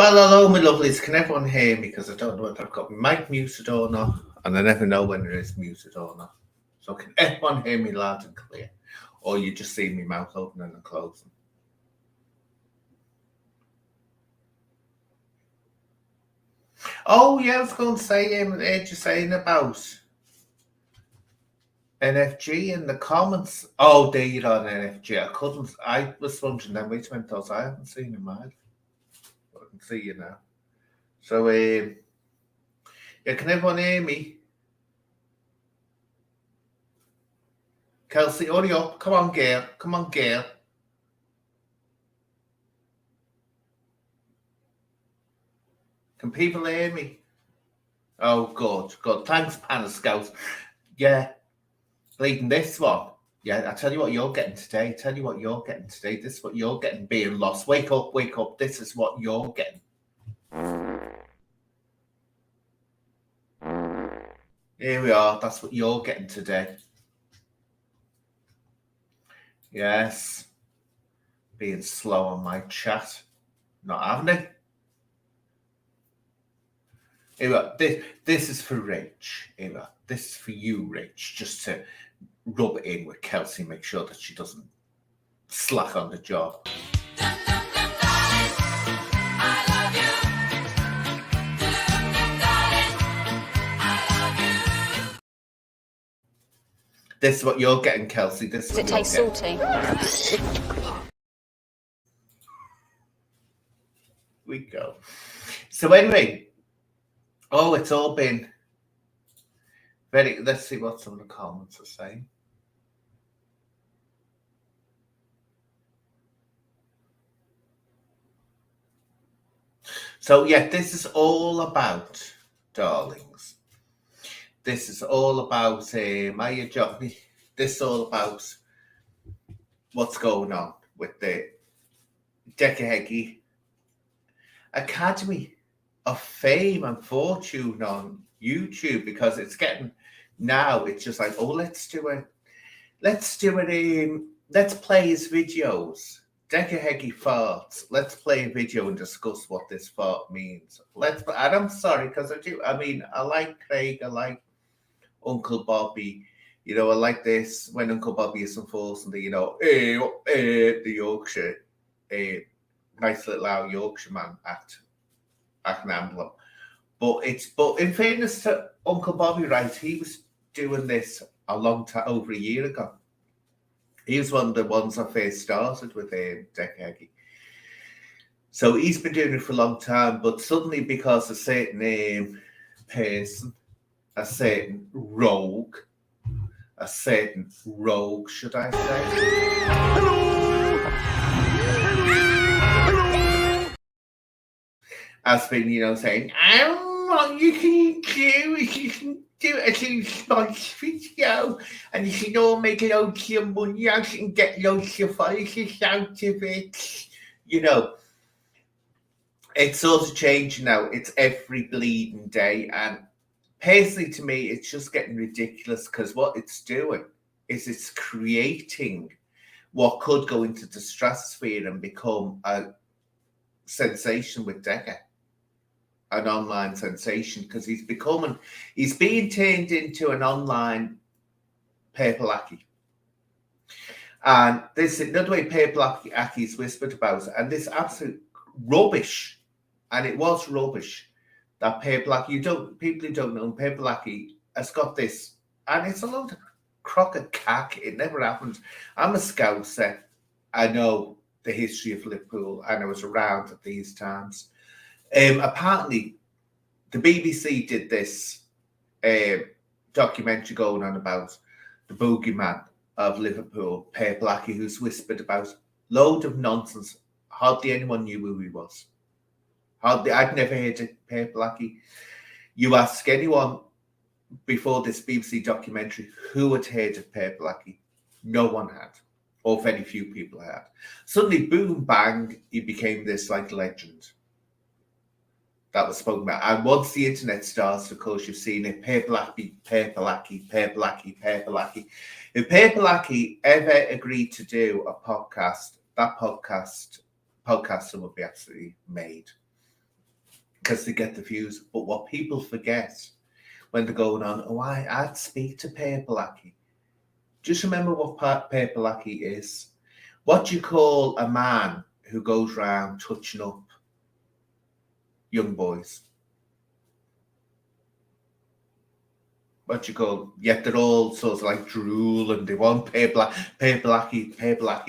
Well, hello, my lovelies. Can everyone hear me? Because I don't know whether I've got my mic muted or not, and I never know when it is muted or not. So can everyone hear me loud and clear? Or you just see me mouth opening and closing? Oh, yeah, I was going to say, you're saying about NFG in the comments. Oh, there you're on NFG. I was wondering then which one those I haven't seen in mine. I can see you now. So, yeah, can everyone hear me? Kelsey, hurry up. Come on, girl. Come on, girl. Can people hear me? Oh, good, good. Thanks, Panoscout. Yeah, leading this one. Yeah, I tell you what you're getting today. Tell you what you're getting today. This is what you're getting being lost. Wake up, wake up. This is what you're getting. Here we are. That's what you're getting today. Yes. Being slow on my chat. Not having it. Here, this is for Rich. Here, this is for you, Rich, just to rub it in with Kelsey, make sure that she doesn't slack on the job. This is what you're getting, Kelsey. This is Does it taste salty? We go. So anyway, it's all been very. Let's see what some of the comments are saying. So yeah, this is all about, darlings. This is all about Maya Johnny. This is all about what's going on with the Decca Heggie Academy of Fame and Fortune on YouTube, because it's getting now. It's just like, let's play his videos. Decca Heggie farts. Let's play a video and discuss what this fart means. And I'm sorry, because I like Craig, I like Uncle Bobby. I like this when Uncle Bobby is enforcing the, the Yorkshire, nice little out Yorkshire man act an emblem. But in fairness to Uncle Bobby, right, he was doing this a long time, over a year ago. He was one of the ones I first started with Decca Heggie. So he's been doing it for a long time, but suddenly because a certain person, a certain rogue, should I say? Hello. Has been, saying, what you can do is you can do a nice video and you can all make loads of money out and get loads of followers out of it. It's sort of changing now. It's every bleeding day, and personally, to me, it's just getting ridiculous, because what it's doing is it's creating what could go into the stratosphere and become a sensation with Decca, an online sensation, because he's being turned into an online Purple-Aki. And this another way Purple-Aki is whispered about, and this absolute rubbish, and it was rubbish. That Purple-Aki, people who don't know, Purple-Aki has got this, and it's a load of crock of cack. It never happened. I'm a Scouser. I know the history of Liverpool, and I was around at these times. Apparently, the BBC did this documentary going on about the boogeyman of Liverpool, Purple-Aki, who's whispered about load of nonsense. Hardly anyone knew who he was. I'd never heard of Purple-Aki. You ask anyone before this BBC documentary who had heard of Purple-Aki, no one had, or very few people had. Suddenly, boom, bang, he became this legend that was spoken about. And once the internet starts, of course, you've seen it, Purple-Aki. If Purple-Aki ever agreed to do a podcast, that podcast would be absolutely made. because they get the views. But what people forget when they're going on, oh, I'd speak to Paper Lackey. Just remember what Paper Lackey is. What do you call a man who goes round touching up young boys? What do you call? Yet they're all sort of like drool, and they want Paper Lackey,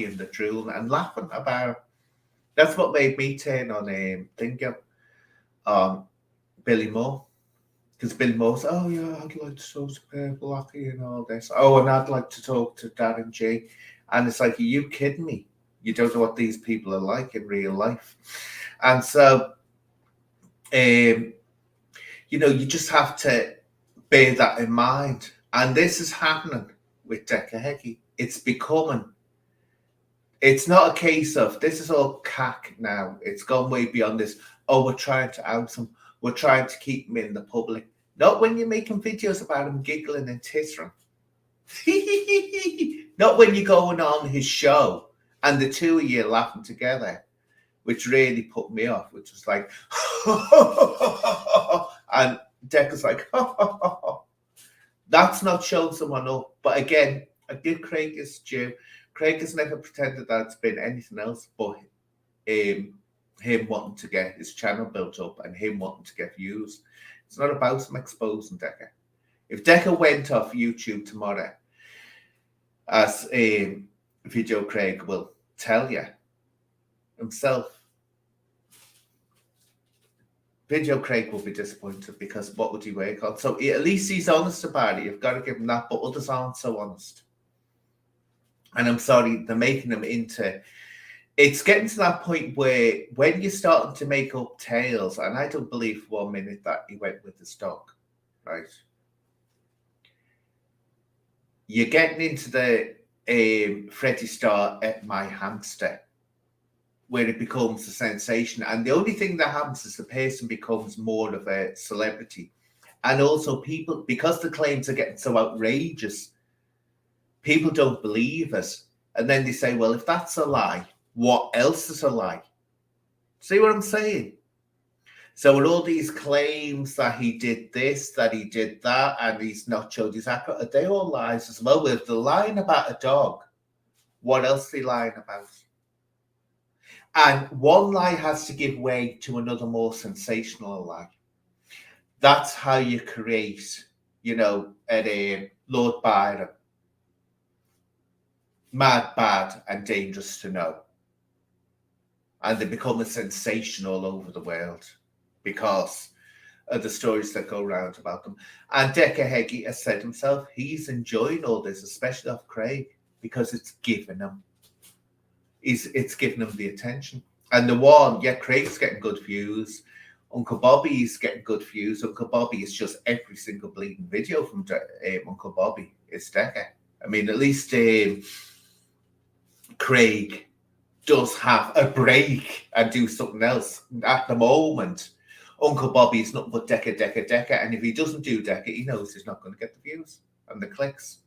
and the drool and laughing about it. That's what made me turn on thinking Billy Moore. Because Billy Moore said, oh yeah, I'd like to talk to Paper Lackey and all this. Oh, and I'd like to talk to Darren G. And it's like, are you kidding me? You don't know what these people are like in real life. And so, you know, you just have to bear that in mind. And this is happening with Decca Heggie. It's becoming, it's not a case of, this is all cack now. It's gone way beyond this. Oh, we're trying to out him. We're trying to keep him in the public. Not when you're making videos about him giggling and tittering. Not when you're going on his show and the two of you laughing together, which really put me off, which was like, and Decca's like, that's not showing someone up. But again, I give Craig his due. Craig has never pretended that it's been anything else but him wanting to get his channel built up and him wanting to get views. It's not about him exposing Decca. If Decca went off YouTube tomorrow, as Video Craig will tell you himself, Video Craig will be disappointed, because what would he work on? So at least he's honest about it. You've got to give him that, but others aren't so honest. And I'm sorry, they're making them into... It's getting to that point where when you're starting to make up tales, and I don't believe for 1 minute that he went with his dog, right? You're getting into the Freddie Starr at my hamster, where it becomes a sensation. And the only thing that happens is the person becomes more of a celebrity. And also people, because the claims are getting so outrageous, people don't believe it. And then they say, well, if that's a lie, what else is a lie? See what I'm saying? So with all these claims that he did this, that he did that, and he's not showed his accurate, are they all lies as well? With the lying about a dog, what else are they lying about? And one lie has to give way to another more sensational lie. That's how you create, you know, at Lord Byron, mad, bad, and dangerous to know. And they become a sensation all over the world because of the stories that go around about them. And Decca Heggie has said himself, he's enjoying all this, especially off Craig, because it's given him. It's given him the attention. And the one, yeah, Craig's getting good views. Uncle Bobby's getting good views. Uncle Bobby is just every single bleeding video from Uncle Bobby is Decca. I mean, at least Craig does have a break and do something else. At the moment, Uncle Bobby is nothing but Decca. And if he doesn't do Decca, he knows he's not going to get the views and the clicks.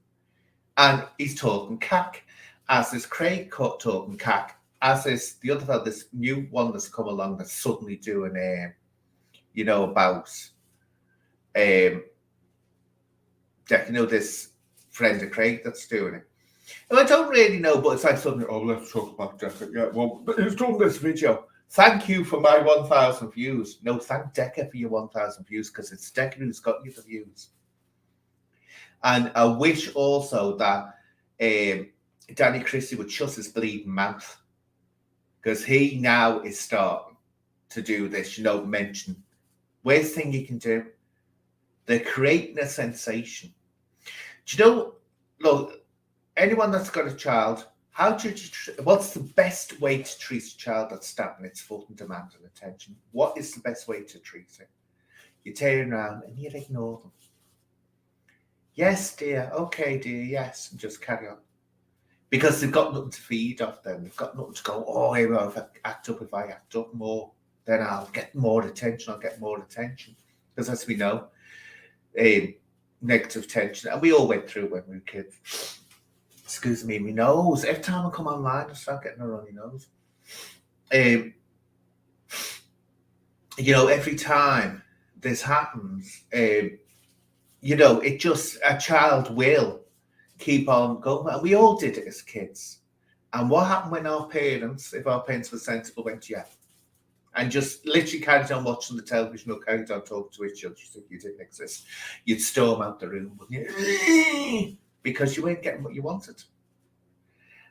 And he's talking cack, as is Craig talking cack, as is the other fellow, this new one that's come along that's suddenly doing, you know, about Decca, you know, this friend of Craig that's doing it. And I don't really know, but it's like suddenly, oh, let's talk about Decca. Yeah, well, who's done this video? Thank you for my 1,000 views. No, thank Decca for your 1,000 views, because it's Decca who's got you the views. And I wish also that Danny Christie would shut his bleeding mouth, because he now is starting to do this, you know, mention. Worst thing you can do, they're creating a sensation. Do you know, look, anyone that's got a child, what's the best way to treat a child that's stamping its foot and demanding attention? What is the best way to treat it? You turn around and you ignore them. Yes, dear. Okay, dear. Yes. And just carry on. Because they've got nothing to feed off them. They've got nothing to go, oh, here, if I act up more, then I'll get more attention. Because as we know, negative tension, and we all went through when we were kids. Excuse me, my nose. Every time I come online, I start getting a runny nose. you know, every time this happens, you know, it just, a child will keep on going. And we all did it as kids. And what happened when our parents, if our parents were sensible, went, yeah, and just literally carried on watching the television or carried on talking to each other, you think you didn't exist, you'd storm out the room, wouldn't you? Because you weren't getting what you wanted.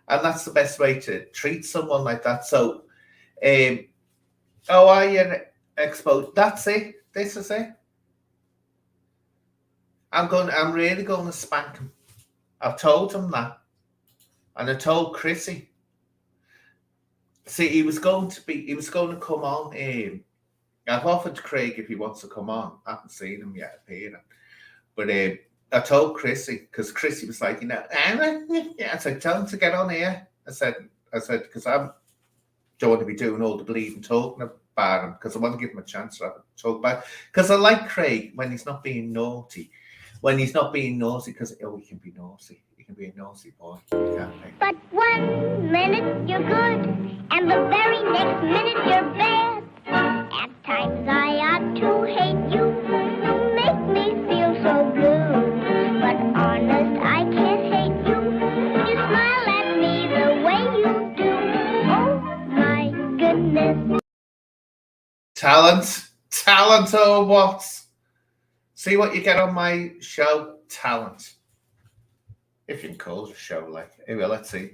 And that's the best way to treat someone like that. So, oh, are you exposed? That's it. This is it. I'm really going to spank him. I've told him that. And I told Chrissy. See, he was going to come on. I've offered Craig if he wants to come on. I haven't seen him yet appearing. But I told Chrissy, because Chrissy was like, you know, I said, tell him to get on here. I said, because I don't want to be doing all the bleeding talking about him, because I want to give him a chance to talk about it. Because I like Craig when he's not being naughty. When he's not being naughty, because, oh, he can be naughty. He can be a naughty boy. But 1 minute you're good, and the very next minute you're bad. At times I ought to hate you. You make me feel so blue. But honest, I can't hate you. You smile at me the way you do. Oh my goodness. Talent or what? See what you get on my show? Talent. If you can call it a show, like, anyway, let's see.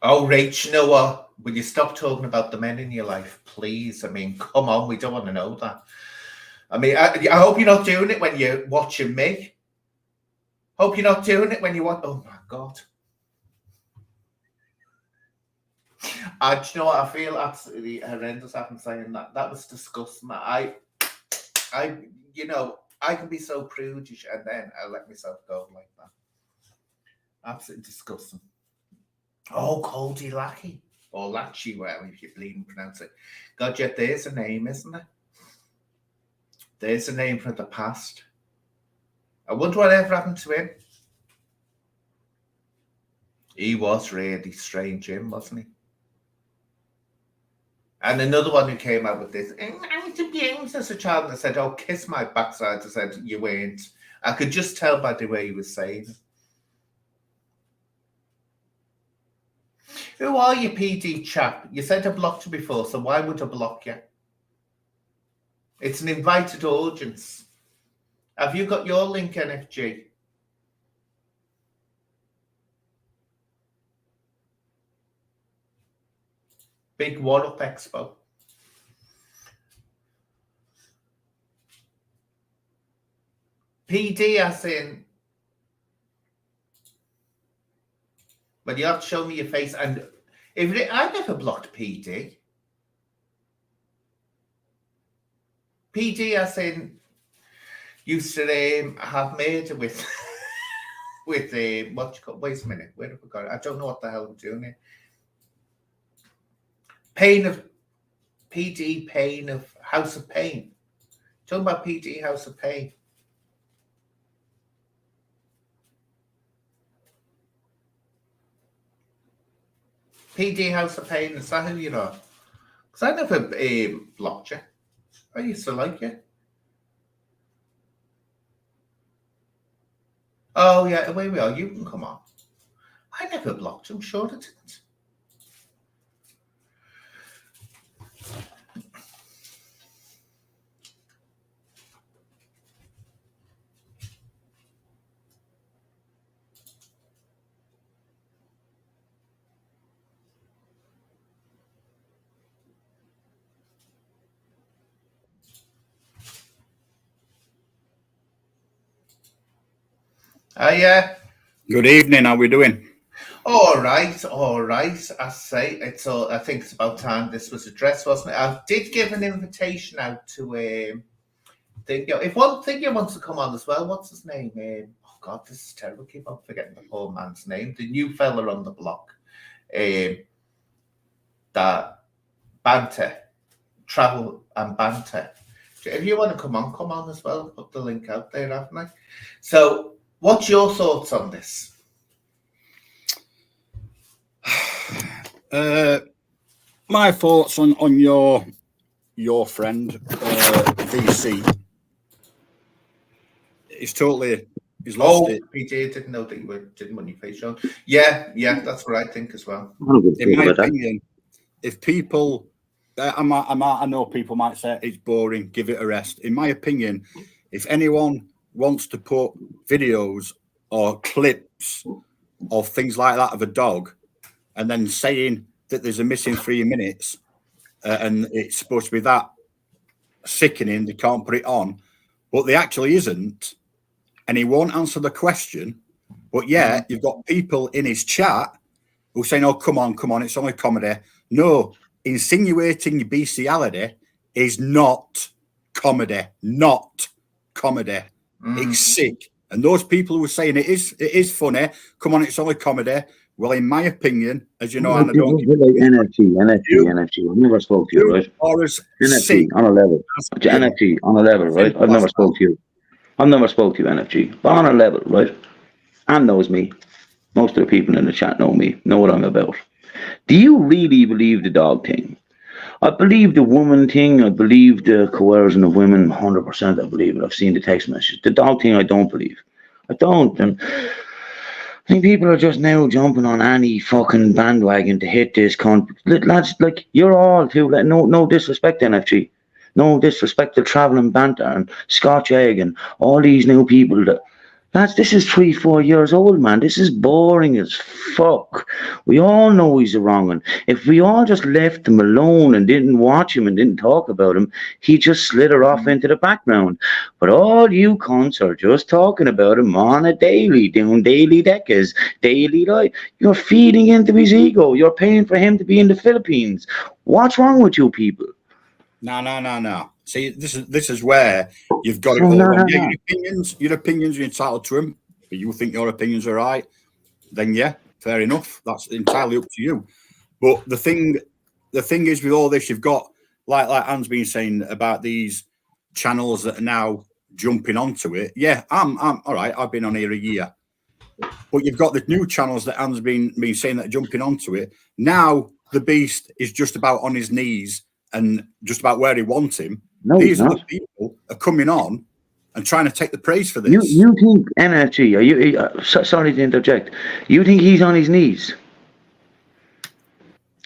Oh, Rach, you know what? Will you stop talking about the men in your life, please? I mean, come on, we don't want to know that. I mean, I hope you're not doing it when you're watching me. Hope you're not doing it when you want. Oh my God. Do you know what? I feel absolutely horrendous after saying that. That was disgusting. You know, I can be so prudish and then I let myself go like that. Absolutely disgusting. Oh, Cody Lackey. Or Latchy, well, if you bleeding pronounce it. God, yet there's a name, isn't it? There's a name from the past. I wonder what ever happened to him. He was really strange, Jim, wasn't he? And another one who came out with this, I was abused as a child. And I said, oh, kiss my backside. I said, you weren't. I could just tell by the way he was saying it. Who are you, PD chap? You said I blocked you before, so why would I block you? It's an invited audience. Have you got your link, NFG? Big One Up Expo. PD as in, but you have to show me your face. And I never blocked PD. PD as in used to have murder with what you call, wait a minute, where have I got it? I don't know what the hell I'm doing here. Pain of House of Pain. Talking about PD House of Pain. PD House of Pain, is that who you know? Because I never blocked you. I used to like you. Oh, yeah, away we are. You can come on. I never blocked you. I'm sure I didn't. Yeah. Good evening. How we doing? All right. I say it's all. I think it's about time this was addressed, wasn't it? I did give an invitation out to if one thing you wants to come on as well, what's his name? Oh God, this is terrible. Keep on forgetting the poor man's name. The new fella on the block. That banter, travel and banter. If you want to come on as well. Put the link out there, haven't I? So, what's your thoughts on this? My thoughts on your friend VC. He's lost it. PJ, didn't know that you didn't want your face shown. Yeah, that's what I think as well. In my opinion, if people, I know people might say it's boring, give it a rest. In my opinion, if anyone wants to put videos or clips of things like that of a dog, and then saying that there's a missing 3 minutes, and it's supposed to be that sickening, they can't put it on, but they actually isn't, and he won't answer the question. But yeah, you've got people in his chat who saying, "Oh, come on, it's only comedy." No, insinuating bestiality is not comedy. Not comedy. It's sick. And those people who are saying it is funny, come on, it's only comedy. Well, in my opinion, as you know, and I don't NFT. I've never spoke to you, right? NFT on a level. NFT on a level, right? I've never spoke to you. I've never spoke to you, NFT, but on a level, right? Anne knows me. Most of the people in the chat know me, know what I'm about. Do you really believe the dog thing? I believe the woman thing. I believe the coercion of women. 100%. I believe it. I've seen the text messages. The dog thing, I don't believe. I don't. And I think people are just now jumping on any fucking bandwagon to hit this lads, like, you're all too, like, no disrespect to NFT. No disrespect to Travelling Banter and Scotch Egg and all these new people that, lads, this is 3-4 years old, man. This is boring as fuck. We all know he's a wrong one. If we all just left him alone and didn't watch him and didn't talk about him, he'd just slither off into the background. But all you cunts are just talking about him on a daily, doing daily Deccas, daily life. You're feeding into his ego. You're paying for him to be in the Philippines. What's wrong with you people? No. See, this is where you've got it all wrong. Yeah, your opinions are entitled to them, but you think your opinions are right, then yeah, fair enough. That's entirely up to you. But the thing is with all this, you've got like Anne's been saying about these channels that are now jumping onto it. Yeah, I'm all right. I've been on here a year, but you've got the new channels that Anne's been saying that are jumping onto it. Now the beast is just about on his knees and just about where he wants him. No, these are the people are coming on and trying to take the praise for this. You think NFT? Are you? Sorry to interject. You think he's on his knees?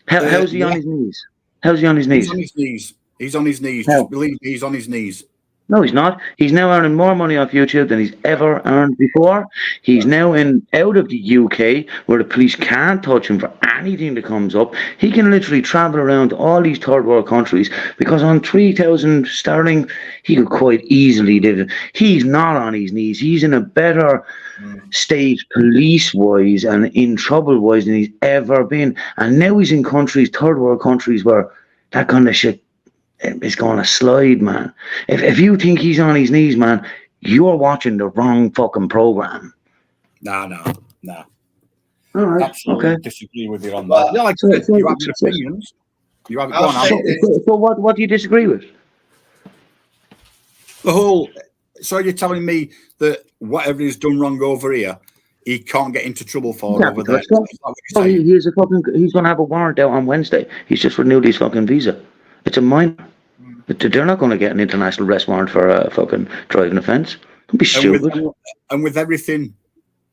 How's he on his knees? How's he on his knees? He's on his knees. He's on his knees. Just believe me, he's on his knees. No, he's not. He's now earning more money off YouTube than he's ever earned before. He's now out of the UK where the police can't touch him for anything that comes up. He can literally travel around to all these third world countries because on 3,000 sterling, he could quite easily live it. He's not on his knees. He's in a better state police-wise and in trouble-wise than he's ever been. And now he's in countries, third world countries, where that kind of shit is going to slide, man. If you think he's on his knees, man, you're watching the wrong fucking program. No. All right. Absolutely disagree with you on that. Yeah, like you have your opinions. You have So what do you disagree with? The whole. So you're telling me that whatever he's done wrong over here, he can't get into trouble for over there? He's going to have a warrant out on Wednesday. He's just renewed his fucking visa. It's a minor. They're not going to get an international arrest warrant for a fucking driving offence. Don't be stupid. And with everything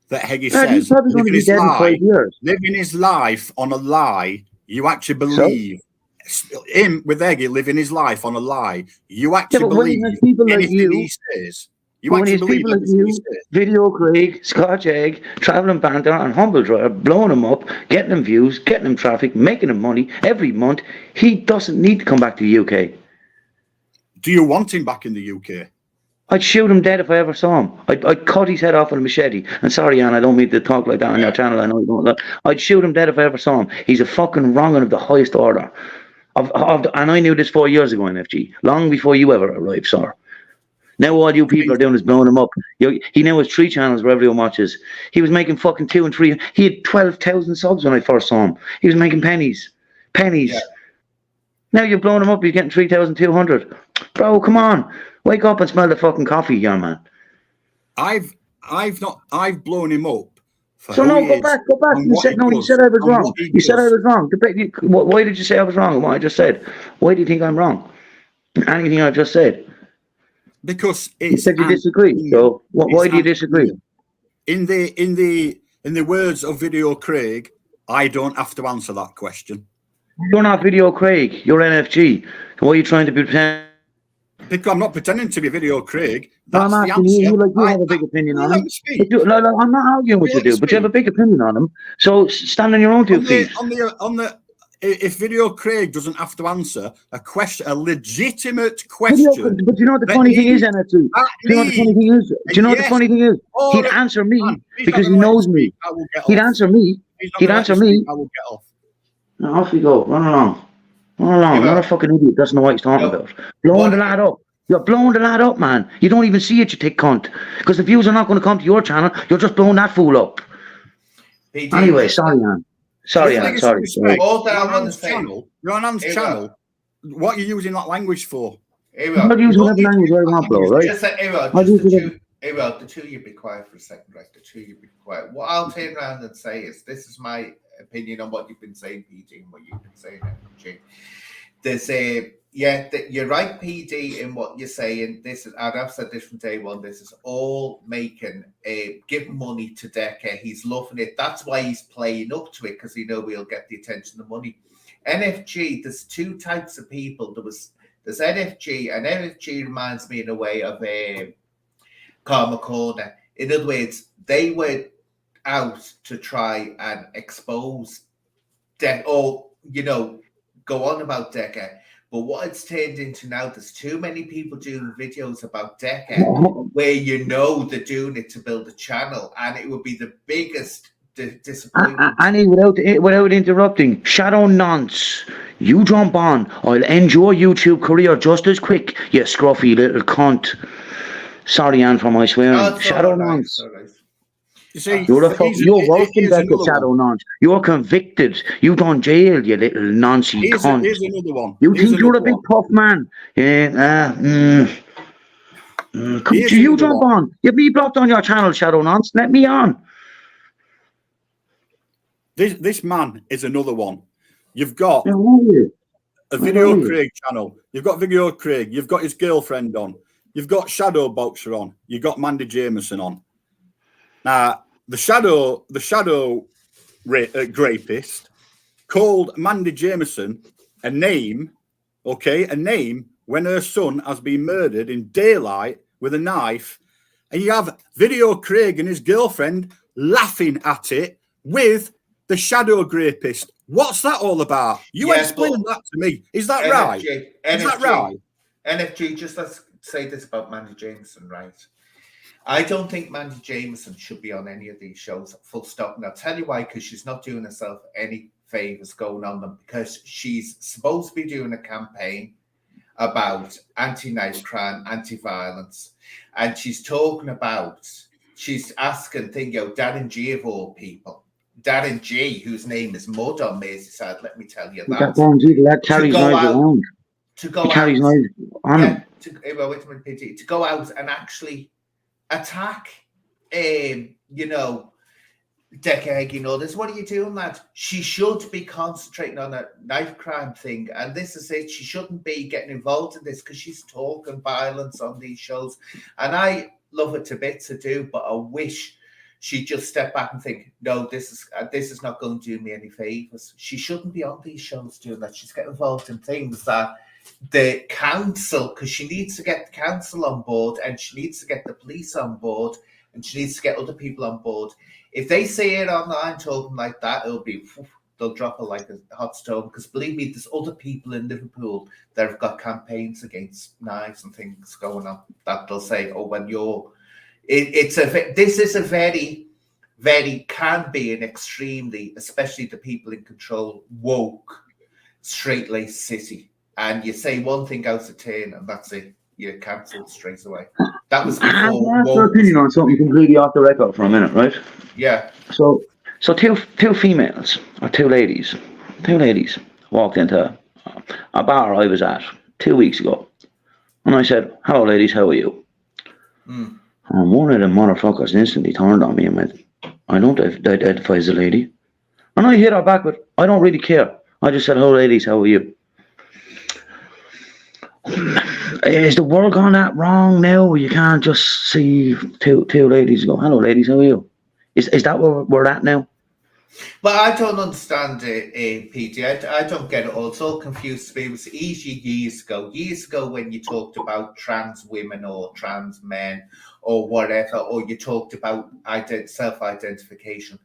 that Heggie says, he's probably going to be dead in 5 years. Living his life on a lie, you actually believe. Him with Heggie living his life on a lie, you actually believe anything he says. When these people like you, Video Craig, Scotch Egg, Travelling Banter, and Humble Dryer, blowing him up, getting him views, getting him traffic, making him money every month, he doesn't need to come back to the UK. Do you want him back in the UK? I'd shoot him dead if I ever saw him. I'd cut his head off with a machete. And sorry, Anne, I don't mean to talk like that on your channel. I know you don't. I'd shoot him dead if I ever saw him. He's a fucking wrong'un of the highest order. And I knew this 4 years ago in FG, long before you ever arrived, sir. Now all you people are doing is blowing him up. He now has 3 channels where everyone watches. He was making fucking 2 and 3. He had 12,000 subs when I first saw him. He was making pennies. Yeah. Now you're blowing him up. He's getting 3,200. Bro, come on. Wake up and smell the fucking coffee, young man. I've blown him up. So no, go back. You said no. You said I was wrong. You said I was wrong. Why did you say I was wrong? What I just said. Why do you think I'm wrong? Anything I just said. Because you said you disagree. So why do you disagree? In the words of Video Craig, I don't have to answer that question. You're not Video Craig. You're NFG. Why are you trying to pretend? Because I'm not pretending to be Video Craig. That's I'm asking you have a big opinion on him. I'm not arguing with you, dude, but you have a big opinion on him. So stand on your own 2 feet. If Video Craig doesn't have to answer a question, a legitimate question. But you know what the funny thing is, NFG? Do you know what the funny thing is? Do you know what the funny thing is? He'd answer me because he knows me. He'd answer me. He'd answer me. I will get off. Now off you go. Run along. You're not a fucking idiot. Doesn't know what he's talking about. Blowing the lad up. You're blowing the lad up, man. You don't even see it, you thick cunt. Because the views are not going to come to your channel. You're just blowing that fool up. Anyway, sorry, man. Sorry. All that I want to say. You're on Anne's channel. What are you using that language for? I'm not using whatever language I want, bro, right? The two of you be quiet for a second, right? The two of you be quiet. What I'll turn around and say is, this is my opinion on what you've been saying, PD, and what you've been saying, MG. There's you're right, PD, in what you're saying. This is, and I've said this from day one. This is all making give money to Decca. He's loving it. That's why he's playing up to it, because he knows we'll get the attention, the money. NFG. There's two types of people. There's NFG, and NFG reminds me in a way of Karma Corner. In other words, they were out to try and expose Decca, or go on about Decca. But what it's turned into now, there's too many people doing videos about Decca where they're doing it to build a channel, and it would be the biggest disappointment. Annie, without interrupting, Shadow Nonce, you jump on. I'll end your YouTube career just as quick, you scruffy little cunt. Sorry, Anne, for my swearing. Shadow Nonce. You see, you're worse than Decca, Shadow Nonce. You're convicted. You've gone jail, you little noncy cunt. Here's another one. You think you're a big tough man? Yeah. You jump on. You've me blocked on your channel, Shadow Nonce. Let me on. This man is another one. You've got a Video Craig channel. You've got Video Craig. You've got his girlfriend on. You've got Shadow Boxer on. You've got Mandy Jameson on. Now, the shadow rapist called Mandy Jameson a name when her son has been murdered in daylight with a knife, and you have Video Craig and his girlfriend laughing at it with the shadow rapist. What's that all about? Explain that to me. Is that right? Is that right? NFG, just let's say this about Mandy Jameson, right? I don't think Mandy Jameson should be on any of these shows, full stop. And I'll tell you why, because she's not doing herself any favors going on them, because she's supposed to be doing a campaign about anti-knife crime, anti-violence. And she's asking Darren G of all people, Darren G, whose name is Mud on Merseyside, let me tell you that. Darren G, that carries knives around. To go out and actually attack, Decca, Heggie and others. What are you doing, lad? She should be concentrating on a knife crime thing, and this is it. She shouldn't be getting involved in this because she's talking violence on these shows, and I love it to bits to do, but I wish she'd just step back and think, no, this is not going to do me any favors. She shouldn't be on these shows doing that. She's getting involved in things that the council, because she needs to get the council on board, and she needs to get the police on board, and she needs to get other people on board. If they say it online talking like that, they'll drop her like a hot stone, because believe me, there's other people in Liverpool that have got campaigns against knives and things going on that they'll say, oh, when you're this is a very, very, can be an extremely, especially the people in control, woke, straight-laced city. And you say one thing out of 10, and that's it. You're cancelled straight away. That was before. I have your opinion on something completely off the record for a minute, right? Yeah. So two females, or two ladies walked into a bar I was at 2 weeks ago. And I said, hello, ladies, how are you? Mm. And one of them motherfuckers instantly turned on me and went, I don't identify as a lady. And I hit her back with, I don't really care. I just said, hello, ladies, how are you? Is the world gone that wrong now? You can't just see two ladies go, hello, ladies, how are you? Is that where we're at now? But I don't understand it, Peter. I don't get it all. It's all confused to me. It was easy years ago when you talked about trans women or trans men or whatever, or you talked about self-identification.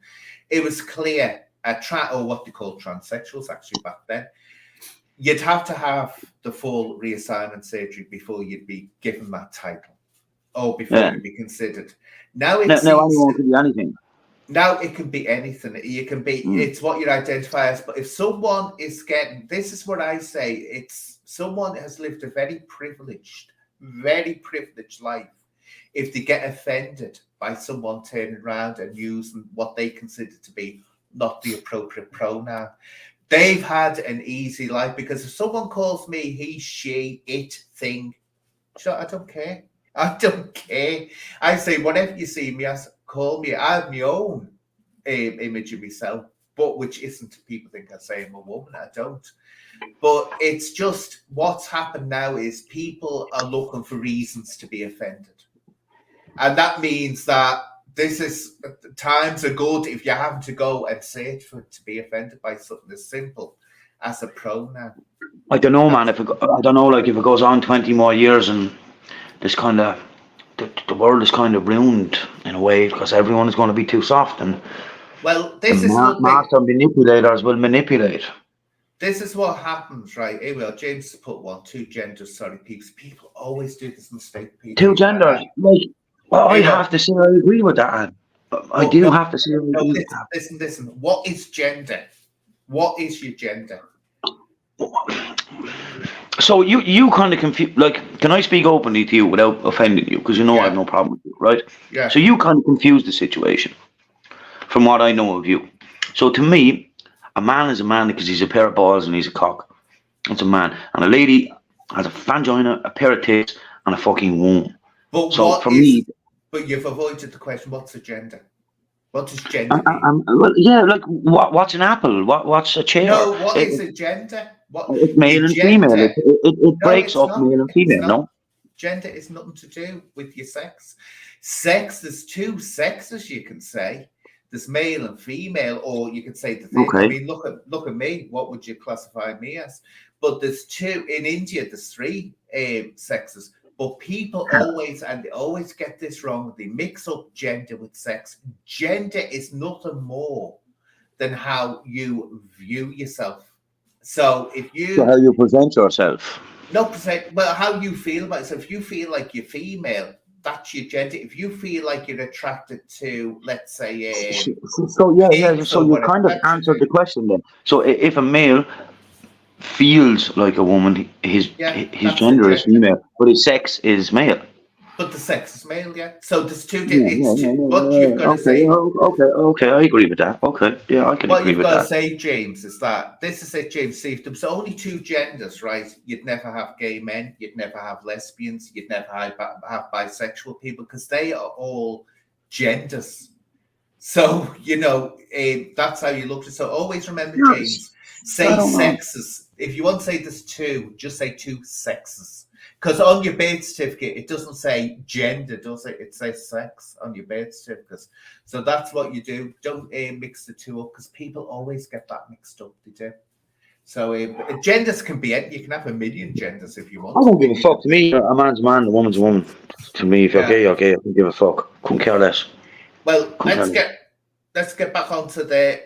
It was clear, or what they call transsexuals actually back then, you'd have to have the full reassignment surgery before you'd be given that title or before you'd be considered. Now anyone can be anything. Now it can be anything. You can be, it's what you identify as. But if someone is getting, this is what I say, it's someone has lived a very privileged life. If they get offended by someone turning around and using what they consider to be not the appropriate pronoun, they've had an easy life, because if someone calls me he, she, it, thing, I don't care. I don't care. I say, whatever you see me as, call me. I have my own image of myself, but which isn't, people think I say I'm a woman. I don't. But it's just what's happened now is people are looking for reasons to be offended. And that means that this is, times are good if you're having to go and search for to be offended by something as simple as a pronoun. I don't know, man. If it goes on 20 more years and this kind of the world is kind of ruined in a way, because everyone is going to be too soft, and this is master manipulators will manipulate. This is what happens, right? Here we are. James put two genders. Sorry, people always do this mistake. People. Two genders, I have to say I agree with that. I have to say I agree with that. Listen. What is gender? What is your gender? So you kind of confuse. Like, can I speak openly to you without offending you? Because I have no problem with you, right? Yeah. So you kind of confuse the situation, from what I know of you. So to me, a man is a man because he's a pair of balls and he's a cock. That's a man. And a lady has a vagina, a pair of tits, and a fucking womb. But so for me, but you've avoided the question. What's a gender? What does gender mean? What's an apple? What's a chair? No, what is a gender? It's male and female. It breaks up male and female, no? Gender is nothing to do with your sex. Sex, there's two sexes, you can say. There's male and female, or you can say the thing. Okay. I mean, look at me. What would you classify me as? But there's two. In India, there's three sexes. But people always get this wrong. They mix up gender with sex. Gender is nothing more than how you view yourself. So how you present yourself. Well, how you feel about it. So if you feel like you're female, that's your gender. If you feel like you're attracted to, let's say, so you kind of answered the question then. So if a male feels like a woman, his gender is female, but his sex is male. But the sex is male, yeah. So there's two. What you've got to say. Okay, I agree with that. Okay, yeah, I can agree with that. What you've got to say, James, is that this is it, James. See, if there was only two genders, right? You'd never have gay men. You'd never have lesbians. You'd never have bisexual people, because they are all genders. So that's how you look at it. So always remember, James. Say sexes. If you want to say there's two, just say two sexes. Because on your birth certificate, it doesn't say gender, does it? It says sex on your birth certificate. So that's what you do. Don't mix the two up, because people always get that mixed up. They do. So genders can be, you can have a million genders if you want. I don't give a fuck. To me, a man's a man, a woman's a woman. To me, if you're gay, you're gay. I don't give a fuck. Couldn't care less. Well, let's get back onto the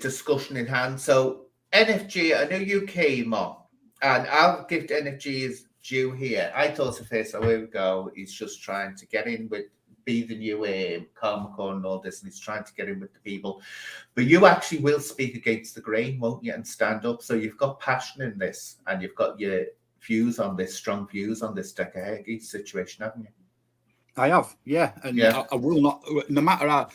discussion in hand. So NFG, I know you came on, and I'll give NFG his due here. I thought at first, here we go, he's just trying to get in with, be the new Comic-Con and all this, and he's trying to get in with the people. But you actually will speak against the grain, won't you, and stand up. So you've got passion in this, and you've got your views on this, strong views on this Decca Heggie situation, haven't you? I have, yeah. And I will not, no matter how,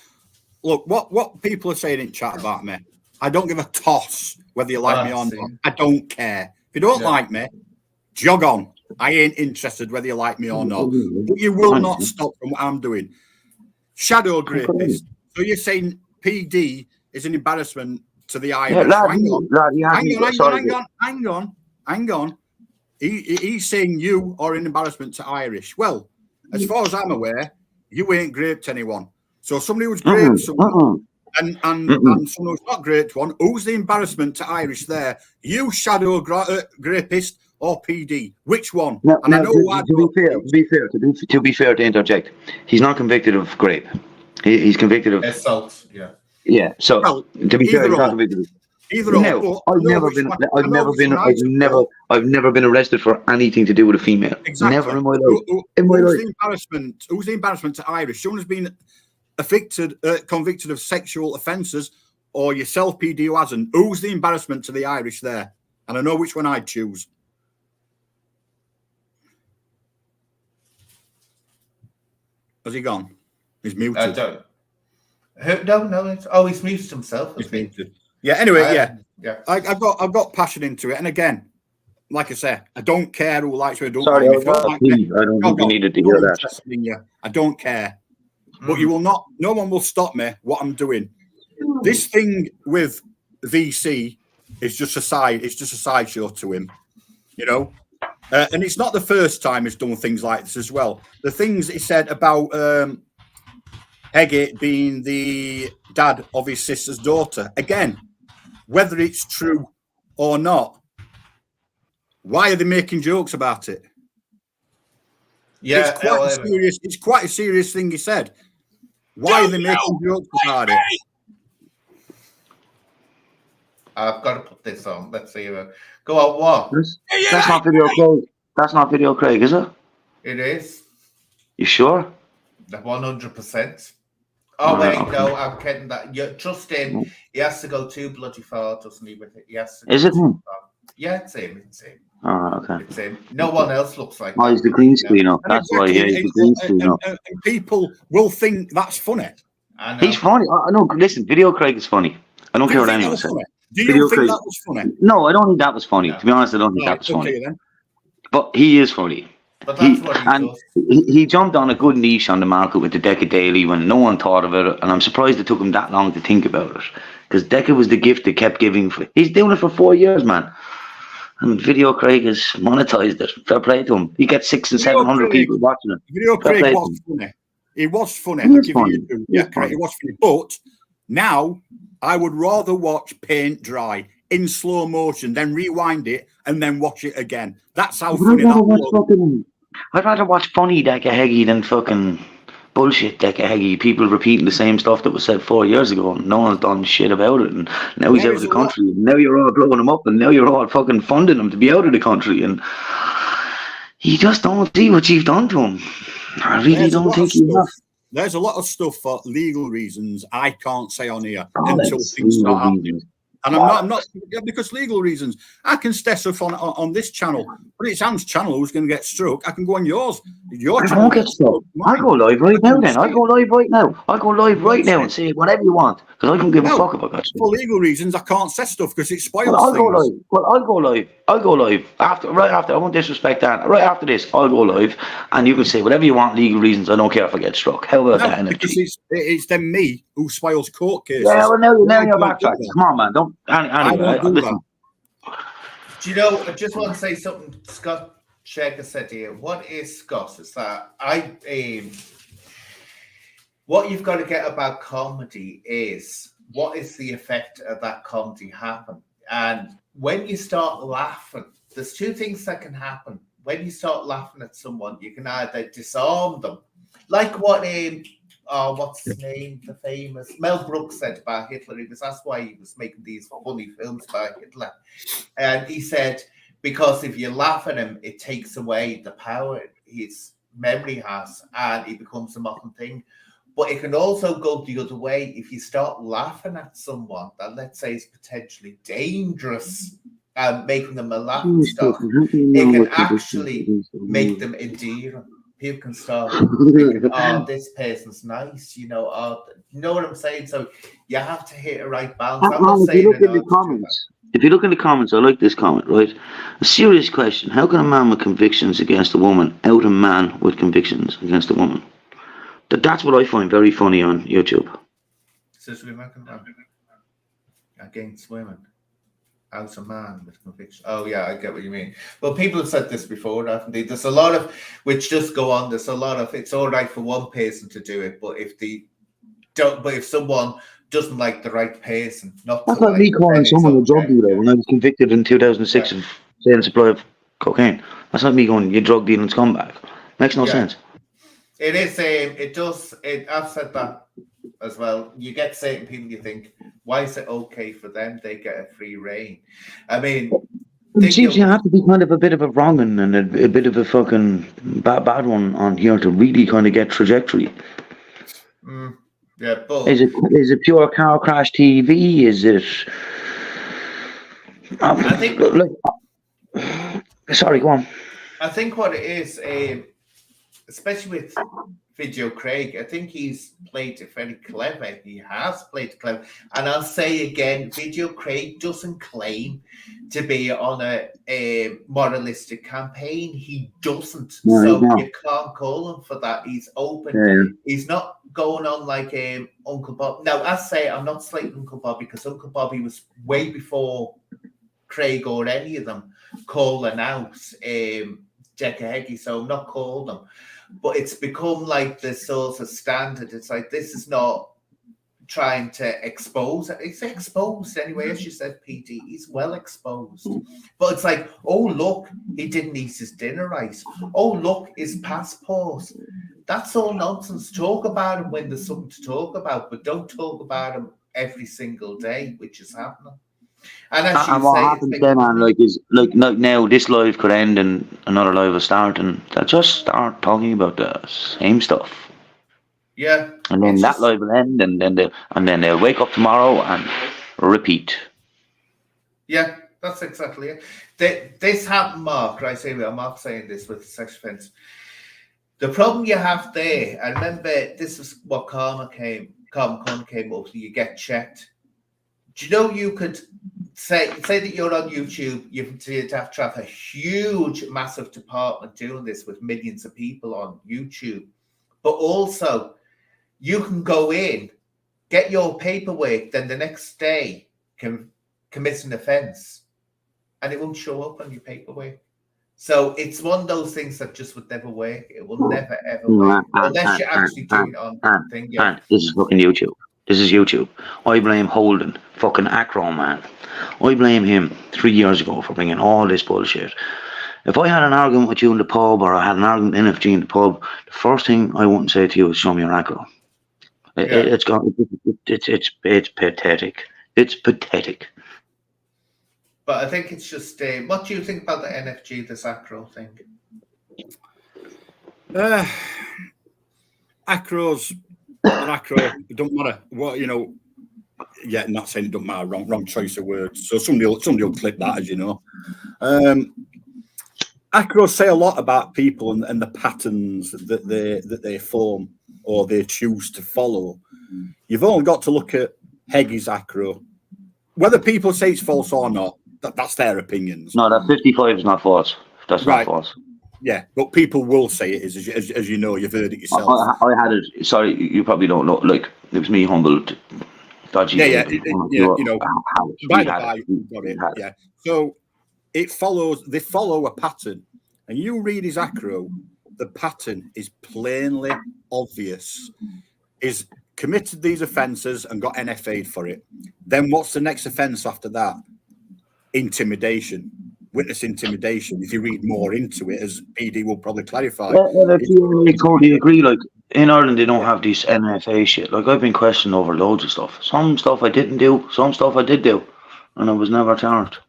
look, what people are saying in chat about me, I don't give a toss whether you like me or not. I don't care. If you don't like me, jog on. I ain't interested whether you like me or not. But you will not stop from what I'm doing. Shadow rapist. So you're saying PD is an embarrassment to the Irish? Hang on. He's saying you are an embarrassment to Irish. Well, as far as I'm aware, you ain't raped anyone. So somebody who's raped someone and someone who's not raped one, who's the embarrassment to Irish there? You shadow rapist or PD? Which one? To be fair, to interject, he's not convicted of rape. He's convicted of assault. Yeah. Yeah. So to be fair, he's not convicted. Either no, I've never been arrested for anything to do with a female. Exactly. Never in my life. Who's the embarrassment to Irish? Someone who's been convicted of sexual offences, or yourself, PD, who hasn't. Who's the embarrassment to the Irish there? And I know which one I'd choose. Has he gone? He's muted. No. He's muted himself. He's muted. Yeah. Anyway, I got passion into it, and again, like I said, I don't care who likes me. I don't think you needed to hear that. I don't care, but you will not. No one will stop me. What I'm doing. This thing with VC is just a side. It's just a sideshow to him, you know. And it's not the first time he's done things like this as well. The things he said about Heggie being the dad of his sister's daughter. Again, whether it's true or not, why are they making jokes about it? Yeah, it's quite a serious thing he said. Why are they making jokes about it? I've got to put this on. Let's see. Go on, what? That's not video, Craig. That's not video, Craig, is it? It is. You sure? 100%. Oh, wait, no, I'm kidding that. You trust him. He has to go too bloody far, doesn't he, with it? He has to. Is it him? Yeah, it's him. It's him. Oh, okay. It's him. No one else looks like he's the green screen up. That's why he's the green screen up. And people will think that's funny. I know. He's funny. I know. Listen, video Craig is funny. I don't care what anyone says. Do you think that was funny? No, I don't think that was funny. To be honest, I don't think that was funny. Then. But he is funny. But that's what he does. He jumped on a good niche on the market with the Decca Daily when no one thought of it, and I'm surprised it took him that long to think about it. Because Decca was the gift that kept giving. He's doing it for 4 years, man. And Video Craig has monetized it. Fair play to him. He gets 600 and 700 people watching it. Video Craig was funny. It was funny. Yeah, Craig, it was funny. But now I would rather watch paint dry in slow motion, then rewind it and then watch it again. That's how funny that was. I'd rather watch funny Decca Heggie than fucking bullshit Decca Heggie. People repeating the same stuff that was said 4 years ago, and no one's done shit about it. And now he's out of the country, and now you're all blowing him up, and now you're all fucking funding him to be out of the country, and you just don't see what you've done to him. I really don't think you have. There's a lot of stuff for legal reasons I can't say on here until things start happening. And I'm not because legal reasons. I can stay stuff on this channel, but it's Anne's channel who's going to get struck. I can go on yours. Your channel won't get struck. I go live right now. Then I go live right now. I go live right now and say whatever you want because I don't give a fuck about that. For legal reasons, I can't say stuff because it spoils. I'll go live. Well, I'll go live. I'll go live right after. I won't disrespect that. Right after this, I'll go live, and you can say whatever you want. Legal reasons. I don't care if I get struck. How about that? Because it's then me who spoils court cases. Yeah, well, now you're backtracking. Come on, man. Don't. Anyway, listen. Do you know, I just want to say something Scott Shaker said here. What is Scott? Is that what you've got to get about comedy is what is the effect of that comedy happen? And when you start laughing, there's two things that can happen. When you start laughing at someone, you can either disarm them, like what what's his name? The famous Mel Brooks said about Hitler. That's why he was making these funny films about Hitler. And he said, because if you laugh at him, it takes away the power his memory has, and it becomes a mocking thing. But it can also go the other way. If you start laughing at someone that, let's say, is potentially dangerous, and making them a laughing stock, it can actually make them endearing. People can start thinking, oh, this person's nice, you know what I'm saying? So you have to hit a right balance. I'm not saying if you look at the comments, If you look in the comments, I like this comment, right? A serious question. How can a man with convictions against a woman out a man with convictions against a woman? That's what I find very funny on YouTube. Says we make a man against women. Out a man with conviction. Oh yeah, I get what you mean. Well, people have said this before, haven't they? There's a lot of which just go on. There's a lot of it's all right for one person to do it, but if someone doesn't like the right person, not that's to like me calling someone a drug dealer when I was convicted in 2006 of selling supply of cocaine. That's not me going, you drug dealing scumbag. Makes no sense. It is. I've said that as well. You get certain people, you think, why is it okay for them? They get a free reign. I mean, it seems you have to be kind of a bit of a wrong'un and a bit of a fucking bad one on here to really kind of get trajectory. Yeah, but is it pure car crash TV? Is it? I think. Sorry, go on. I think what it is, especially with Video Craig, I think he's played it very clever. He has played it clever. And I'll say again, Video Craig doesn't claim to be on a moralistic campaign. He doesn't. You can't call him for that. He's open. Yeah. He's not going on like Uncle Bob. Now, I say I'm not slating Uncle Bobby because Uncle Bobby was way before Craig or any of them calling out Decca Heggie, so I'm not calling them. But it's become like the sort of standard. It's like, this is not trying to expose. It's exposed anyway, as you said, PD. He's well exposed. But it's like, oh, look, he didn't eat his dinner right. Oh, look, his passport. That's all nonsense. Talk about him when there's something to talk about, but don't talk about him every single day, which is happening. And as you what say, happens then, man, now this live could end and another live will start, and they'll just start talking about the same stuff. Yeah. And then that live will end, and then they'll wake up tomorrow and repeat. Yeah, that's exactly it. This happened, Mark. Right? I'm not saying this with sex offence. The problem you have there, I remember this is what Karma came up. You get checked. Do you know you could say that you're on YouTube? You'd have to have a huge, massive department doing this with millions of people on YouTube. But also, you can go in, get your paperwork, then the next day can commit an offence, and it won't show up on your paperwork. So it's one of those things that just would never work. It will never, ever work. Unless you're actually doing it on the thing. Yeah. This is fucking YouTube. This is YouTube. I blame Holden, fucking Acro man. I blame him 3 years ago for bringing all this bullshit. If I had an argument with you in the pub, or I had an argument with NFG in the pub, the first thing I wouldn't say to you is show me your Acro. It's pathetic. It's pathetic. But I think it's just, what do you think about the NFG, this Acro thing? Acro's an Acro. It don't matter what, yeah, not saying it don't matter, wrong choice of words. So somebody will clip that, as you know. Acros say a lot about people and the patterns that they form or they choose to follow. You've only got to look at Heggie's Acro. Whether people say it's false or not, that's their opinions. No, that 55 is not false. That's right. Not false. Yeah, but people will say it is, as you know, you've heard it yourself. I had it. Sorry, you probably don't know. Like, it was me humbled. Dodgy. Yeah. By the by, got it. Yeah. So it follows. They follow a pattern, and you read his Acro. The pattern is plainly obvious. Is committed these offences and got NFA'd for it. Then what's the next offence after that? Intimidation. Witness intimidation. If you read more into it, as PD will probably clarify. I totally agree. Like, in Ireland, they don't have these NFA shit. Like, I've been questioned over loads of stuff. Some stuff I didn't do. Some stuff I did do, and I was never charged.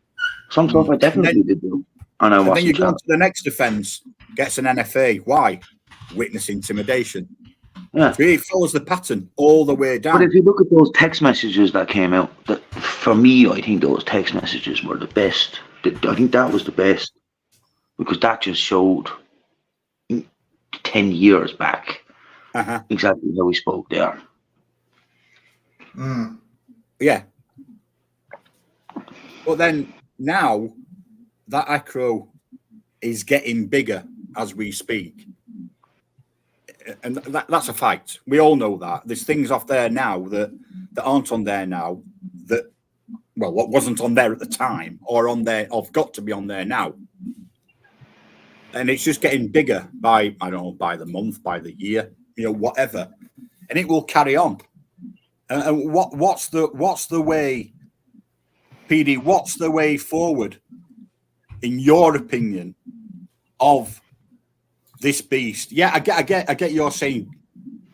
Some stuff I definitely did do, and I wasn't. Then you go on to the next offence. Gets an NFA. Why? Witness intimidation. Yeah. So he follows the pattern all the way down. But if you look at those text messages that came out, for me, I think those text messages were the best. I think that was the best, because that just showed 10 years back exactly how we spoke there. Yeah. But then now that acro is getting bigger as we speak. And that's a fact. We all know that. There's things off there now that aren't on there now that, well, what wasn't on there at the time or on there, or got to be on there now. And it's just getting bigger by, I don't know, by the month, by the year, whatever. And it will carry on. And what's the way, PD, what's the way forward, in your opinion, of this beast? Yeah, I get you're saying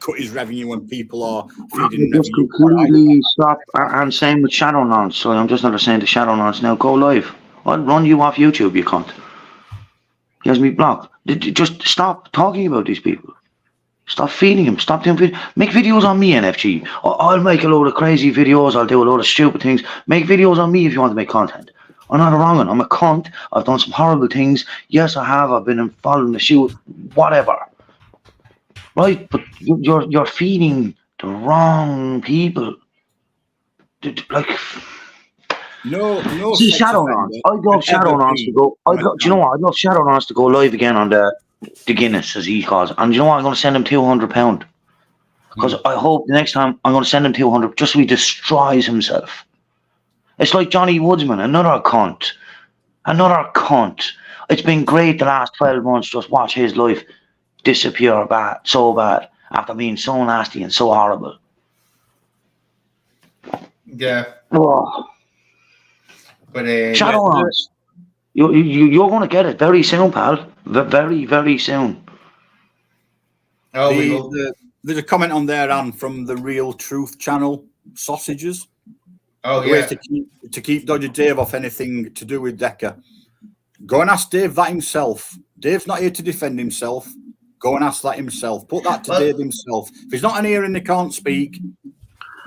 cut his revenue when people are feeding just completely stop. And same with Shadowlands. So I'm just not saying to Shadowlands now, go live. I'll run you off YouTube, you cunt. He has me blocked. Just stop talking about these people. Stop feeding him. Stop doing videos. Make videos on me, NFG. I'll make a load of crazy videos. I'll do a load of stupid things. Make videos on me if you want to make content. I'm not a wrong one. I'm a cunt. I've done some horrible things. Yes, I have. I've been involved in the shoot. Whatever. Right? But you're feeding the wrong people. Like... No. See, Shadowlands. I'd love Shadowlands to go. Do you know what? I'd love Shadowlands to go live again on the Guinness, as he calls it. And you know what? I'm going to send him £200 because I hope the next time I'm going to send him £200 just so he destroys himself. It's like Johnny Woodsman, another cunt. It's been great the last 12 months. Just watch his life disappear so bad after being so nasty and so horrible. Yeah. Oh. But Shadowlands, you're going to get it very soon, pal. Very, very soon. Oh, there's a comment on there, Anne, from the Real Truth channel, sausages. Oh, yeah. To keep Dodger Dave off anything to do with Decca. Go and ask Dave that himself. Dave's not here to defend himself. Go and ask that himself. Put that to Dave himself. If he's not in here and he can't speak,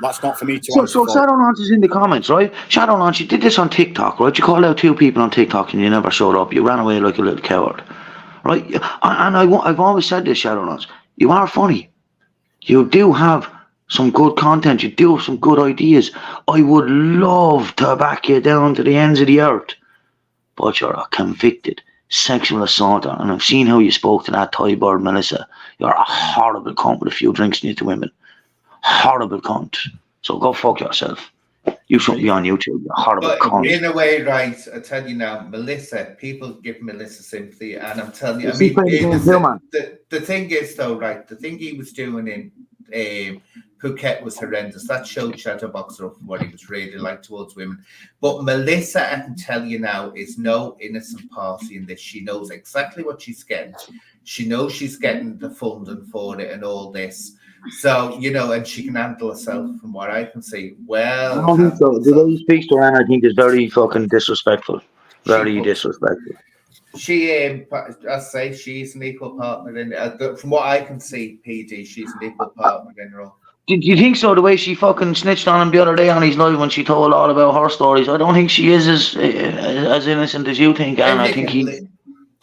that's not for me to answer. So Shadowlands is in the comments, right? Shadowlands, you did this on TikTok, right? You called out 2 people on TikTok and you never showed up. You ran away like a little coward, right? And I've always said this, Shadowlands. You are funny. You do have some good content. You do have some good ideas. I would love to back you down to the ends of the earth. But you're a convicted sexual assaulter. And I've seen how you spoke to that Thai bird, Melissa. You're a horrible cunt with a few drinks in you to women. Horrible cunt. So go fuck yourself. You shouldn't be on YouTube, you horrible cunt. In a way, right, I tell you now, Melissa, people give Melissa sympathy, and I'm telling you, the thing is though, right, the thing he was doing in Phuket was horrendous. That showed Shadowboxer up what he was really like towards women. But Melissa, I can tell you now, is no innocent party in this. She knows exactly what she's getting. She knows she's getting the funding for it and all this. So, and she can handle herself from what I can see. Well, I don't think so. The way he speaks to her, I think, is very fucking disrespectful. Very disrespectful. She, I say, she's an equal partner in it. From what I can see, PD, she's an equal partner in her. Did you think so? The way she fucking snitched on him the other day on his live when she told all about her stories, I don't think she is as innocent as you think, and I think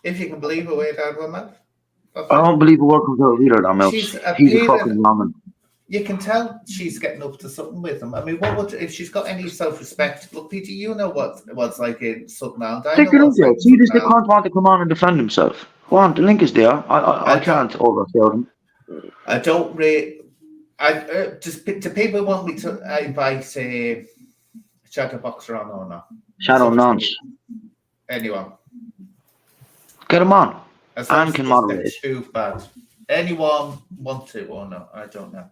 if you can believe a word out of her mouth. I don't believe a word comes out of either of them mouths. He's a fucking woman. You can tell she's getting up to something with him. I mean, what would if she's got any self-respect? Look, Peter, you know what's like in Southern Ireland. Take the link out. See this? They can't want to come on and defend himself. Go on, the link is there. I can't oversell them. I don't really. Just do people want me to invite Shadowboxer on or not? Shadowlands. Anyone? Get him on. And can moderate. Too bad. Anyone want to or not? I don't know.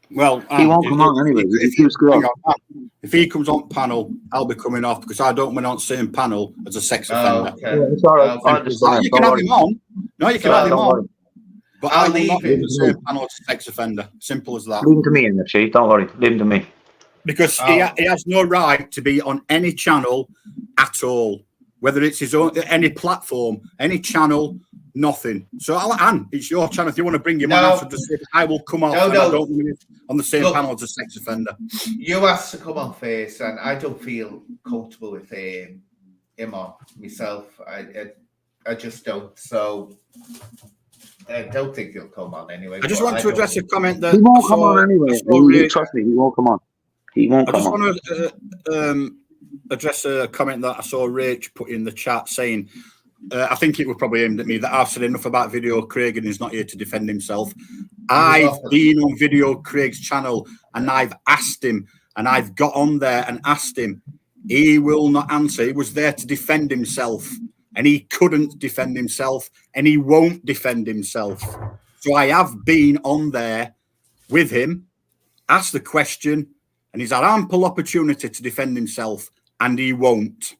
Well, he won't come on anyway. If he comes on panel, I'll be coming off because I don't want on the same panel as a sex offender. Okay. Yeah, it's all right. You can have him on. No, you can have him on. But I'll will leave not be him. the same panel as a sex offender. Simple as that. Leave him to me, NFG. Don't worry. Leave him to me. Because he has no right to be on any channel at all. Whether it's his own, any platform, any channel, nothing. So, Anne, it's your channel. If you want to bring him on, I will come off. I don't want to be on the same panel as a sex offender. You asked to come on first, and I don't feel comfortable with him on myself. I just don't. So, I don't think he'll come on anyway. I just want to address a comment that he won't come on anyway. Trust me, he won't come on. He won't come on. I just want to address a comment that I saw Rach put in the chat saying, I think it was probably aimed at me, that I've said enough about Video Craig and he's not here to defend himself. I've been on Video Craig's channel and I've asked him, and I've got on there and asked him. He will not answer. He was there to defend himself, and he couldn't defend himself, and he won't defend himself. So I have been on there with him, asked the question, and he's had ample opportunity to defend himself, and he won't.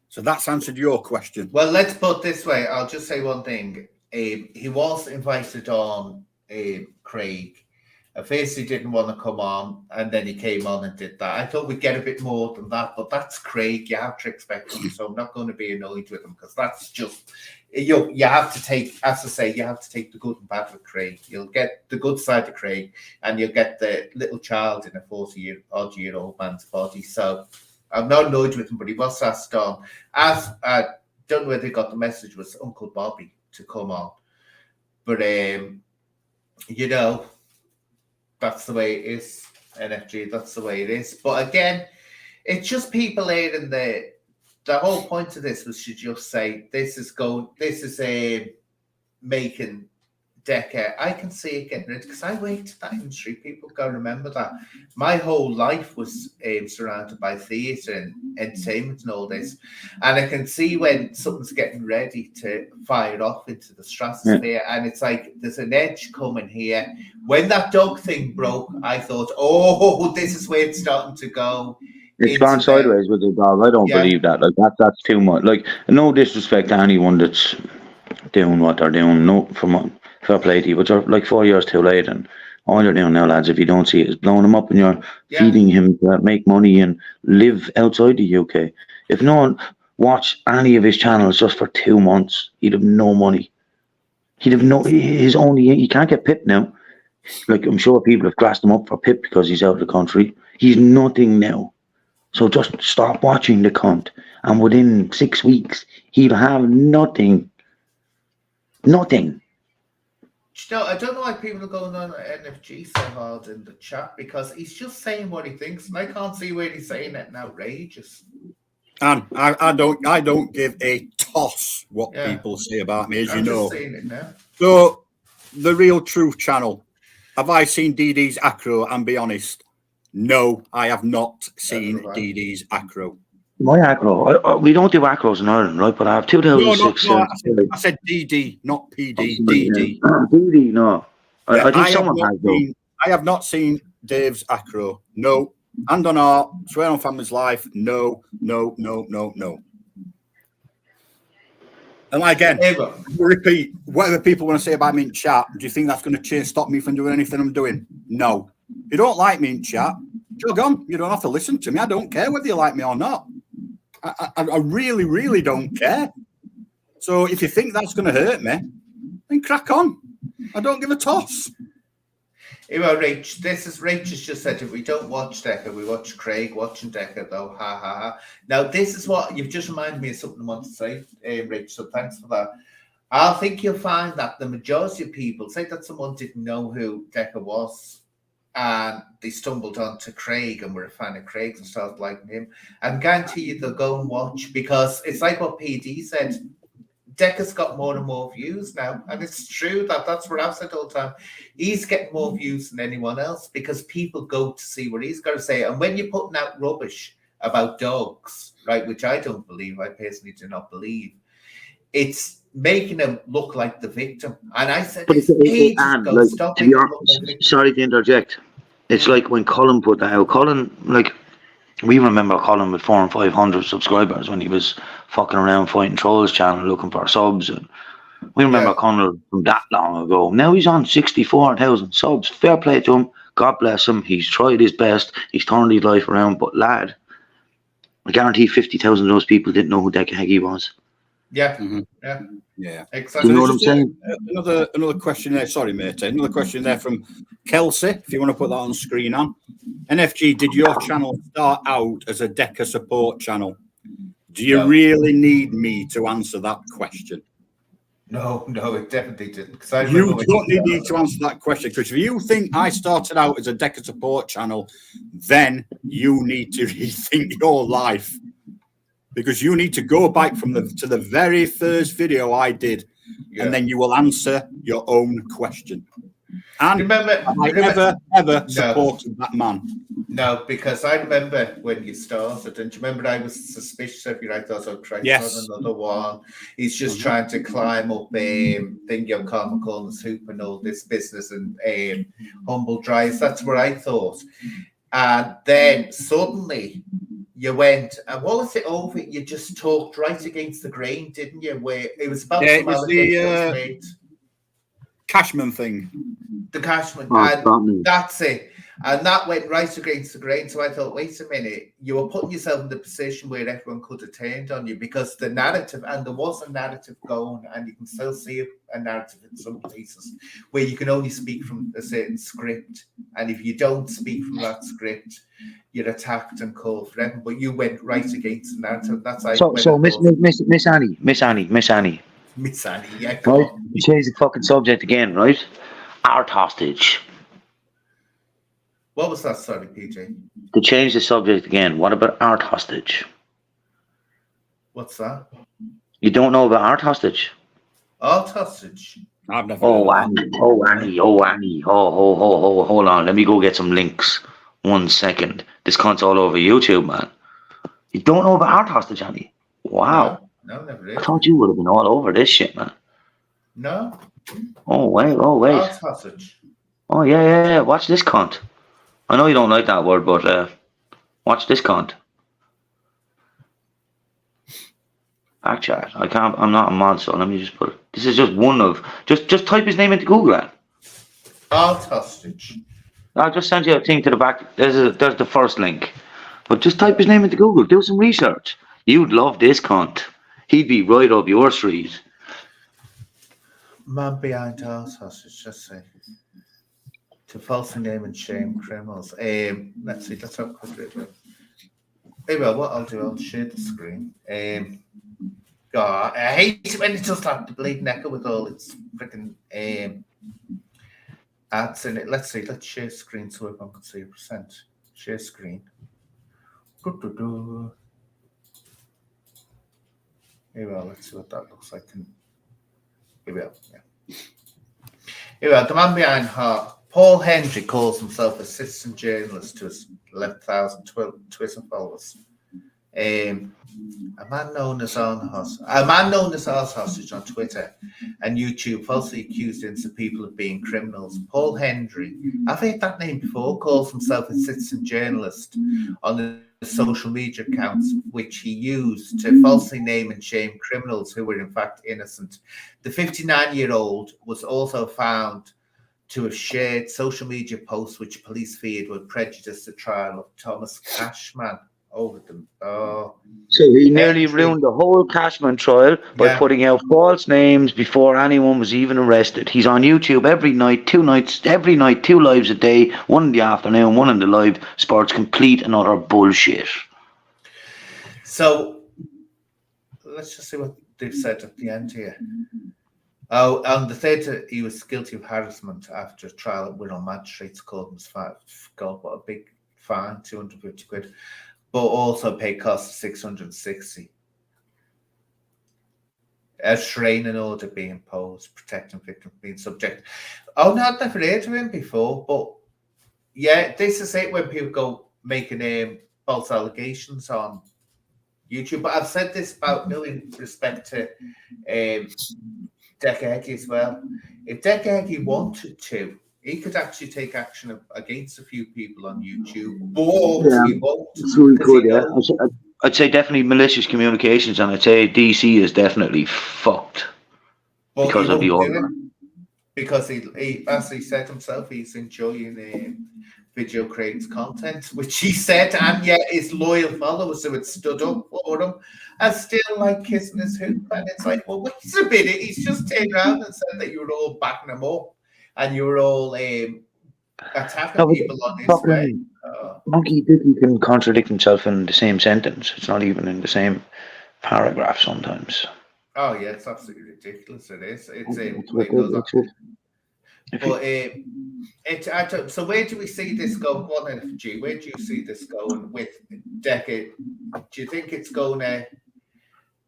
So that's answered your question. Well, let's put it this way. I'll just say one thing. He was invited on Craig. At first, he didn't want to come on, and then he came on and did that. I thought we'd get a bit more than that, but that's Craig. You have to expect him, so I'm not going to be annoyed with him because that's just you have to take, as I say, you have to take the good and bad with Craig. You'll get the good side of Craig, and you'll get the little child in a 40-odd-year-old man's body. So I'm not annoyed with him, but he was asked on. As I don't know whether he got the message, was Uncle Bobby to come on, but you know. That's the way it is, NFG. That's the way it is. But again, it's just people here, and the whole point of this was to just say this is making Decca. I can see it getting rid because I worked in that industry. People go remember that. My whole life was surrounded by theatre and entertainment and all this, and I can see when something's getting ready to fire off into the stratosphere, and it's like there's an edge coming here. When that dog thing broke, I thought, oh, this is where it's starting to go. It's gone sideways with the dog. I don't believe that. Like that's too much. Like, no disrespect to anyone that's doing what they're doing. No, from fair play to you, but you're like 4 years too late, and all you're doing now, lads, if you don't see it, is blowing him up, and you're feeding him to make money and live outside the UK. If no one watched any of his channels just for 2 months, he'd have no money. He'd have no. He can't get PIP now. Like, I'm sure people have grassed him up for PIP because he's out of the country. He's nothing now. So just stop watching the cunt, and within 6 weeks, he'll have nothing. Nothing. You know, I don't know why people are going on at NFG so hard in the chat, because he's just saying what he thinks, and I can't see where he's saying it outrageous. And I don't give a toss what people say about me, as you know. Saying it now. So, the Real Truth channel. Have I seen DD's acro? And be honest, no, I have not seen DD's acro. My acro, we don't do acros in Ireland, right? But I have 2006. No, I said DD, not PD. DD. DD, no. I think someone has though. I have not seen Dave's acro. No. Hand on heart, swear on family's life. No. And again, repeat, whatever people want to say about me in chat, do you think that's going to stop me from doing anything I'm doing? No. If you don't like me in chat, jog on. You don't have to listen to me. I don't care whether you like me or not. I really, really don't care. So if you think that's going to hurt me, then crack on. I don't give a toss. Well, Rach has just said, if we don't watch Decca, we watch Craig watching Decca, though. Ha ha ha. Now, this is what you've just reminded me of something I want to say, Rach. So thanks for that. I think you'll find that the majority of people, say that someone didn't know who Decca was, and they stumbled onto Craig and were a fan of Craig's and started liking him, and guarantee you they'll go and watch, because it's like what PD said. Decca's got more and more views now, and it's true that's what I've said all the time. He's getting more views than anyone else because people go to see what he's got to say. And when you're putting out rubbish about dogs, right, which I don't believe, I personally do not believe, it's making him look like the victim. And I said, sorry to interject. It's like when Colin put that out. Colin, like, we remember Colin with 400 and 500 subscribers when he was fucking around fighting trolls channel looking for subs, and we remember Colin from that long ago. Now he's on 64,000 subs. Fair play to him. God bless him. He's tried his best. He's turned his life around. But lad, I guarantee 50,000 of those people didn't know who Decca Heggie was. Yeah, yeah, exactly. You know what I'm saying? Another question there. Sorry, mate. Another question there from Kelsey. If you want to put that on screen, on NFG, did your channel start out as a Decca support channel? Do you really need me to answer that question? No, it definitely didn't. Because I You don't need to answer that question, because if you think I started out as a Decca support channel, then you need to rethink your life, because you need to go back to the very first video I did, and then you will answer your own question. And remember, ever supported that man? No, because I remember when you started, and do you remember I was suspicious of you? I thought, oh, Christ, yes, another one. He's just trying to climb up Thingy Comical and Hoop and all this business and humble drives. That's what I thought. And then suddenly you went, and what was it over? You just talked right against the grain, didn't you? Where it was about it was the Cashman thing. The Cashman, and that's it. And that went right against the grain. So I thought, wait a minute, you were putting yourself in the position where everyone could have turned on you, because the narrative, and there was a narrative going, and you can still see a narrative in some places where you can only speak from a certain script. And if you don't speak from that script, you're attacked and called for everything. But you went right against the narrative. That's so Miss Annie. Yeah, right? You change the fucking subject again, right? Art hostage. What was that? Sorry, PJ. To change the subject again, what about art hostage? What's that? You don't know about art hostage? Art hostage? I've never. Annie. Hold on. Let me go get some links. 1 second. This cunt's all over YouTube, man. You don't know about art hostage, Annie? Wow. No, never did. I thought you would have been all over this shit, man. No. Oh wait. Art hostage. Oh yeah. Watch this cunt. I know you don't like that word, but watch this cunt. Actually, I can't. I'm not a mod, so let me just put it. This is just one of. Just type his name into Google. Art hostage. I'll just send you a thing to the back. There's the first link. But just type his name into Google. Do some research. You'd love this cunt. He'd be right up your street. Man behind art hostage. Let's see. To falsely name and shame criminals. Let's see. Let's have a quick look. Well, what I'll do, I'll share the screen. God, I hate it when it does like the bleeding echo with all its freaking ads in it. Let's see. Let's share screen so everyone can see a percent. Share screen. Here we are. Let's see what that looks like. Here we are. Yeah. Here we are. The man behind her. Paul Hendry calls himself assistant journalist to his 11,000 Twitter followers. A man known as Art Hostage on Twitter and YouTube falsely accused innocent people of being criminals. Paul Hendry, I've heard that name before, calls himself a citizen journalist on the social media accounts which he used to falsely name and shame criminals who were in fact innocent. The 59-year-old was also found to have shared social media posts which police feared would prejudice the trial of Thomas Cashman over them. Oh. So he nearly ruined the whole Cashman trial by putting out false names before anyone was even arrested. He's on YouTube every night, 2 lives a day, one in the afternoon, one in the live, sports complete and utter bullshit. So let's just see what they've said at the end here. Oh, on the 3rd, he was guilty of harassment after a trial at Wirral Magistrates Court. God, what a big fine, 250 quid. But also paid costs of 660. A restraining order being imposed, protecting victims being subject. Oh, no, I've never heard of him before. But yeah, this is it when people go making false allegations on YouTube. But I've said this about in respect to Decca Heggie as well. If Decca Heggie wanted to, he could actually take action against a few people on YouTube, but he won't. So he could, yeah. I'd say definitely malicious communications, and I'd say DC is definitely fucked because of the order. Because he, as he said himself, he's enjoying video creates content, which he said, and yet his loyal followers who had stood up for him are still like kissing his hoop. And it's like, well, wait a minute, he's just turned around and said that you were all backing him up and you were all attacking people on his way. Monkey Dicky can contradict himself in the same sentence. It's not even in the same paragraph sometimes. Oh yeah, it's absolutely ridiculous. It is. It's I don't, so where do we see this go? Go on, FG. Where do you see this going with Decca? Do you think it's going to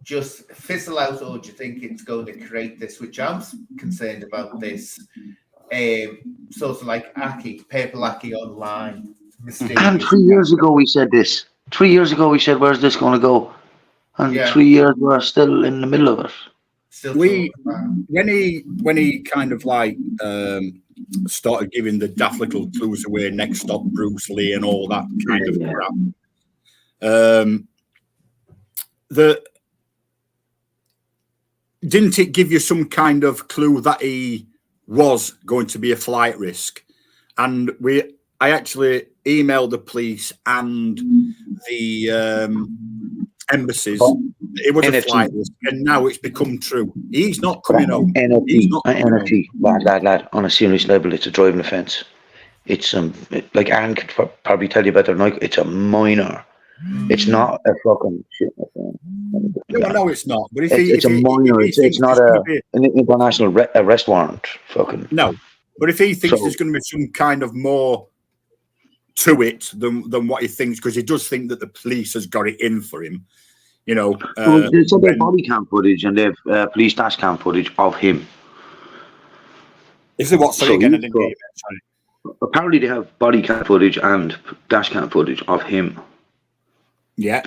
just fizzle out, or do you think it's going to create this? Which I'm concerned about this. Sort of like Aki, Paper Aki online. And 3 years ago we said this. 3 years ago we said, "Where's this going to go?" And 3 years we're still in the middle of it. Still when he kind of like started giving the daft little clues away, next stop Bruce Lee and all that kind of crap. Didn't it give you some kind of clue that he was going to be a flight risk? And I actually emailed the police and the embassies. It was a flight risk, and now it's become true. He's not coming home. NFT, lad. On a serious level, it's a driving offence. It's like Anne could probably tell you better than I. It's a minor. It's not a fucking shit. No, it's not. But it's a minor. It's not an international arrest warrant. Fucking no. But if he thinks there's going to be some kind of more to it than what he thinks, because he does think that the police has got it in for him, you know. They said they have body cam footage and they have police dash cam footage of him. Is it what? Sorry, again, I didn't get you. Sorry. Apparently, they have body cam footage and dash cam footage of him. Yeah.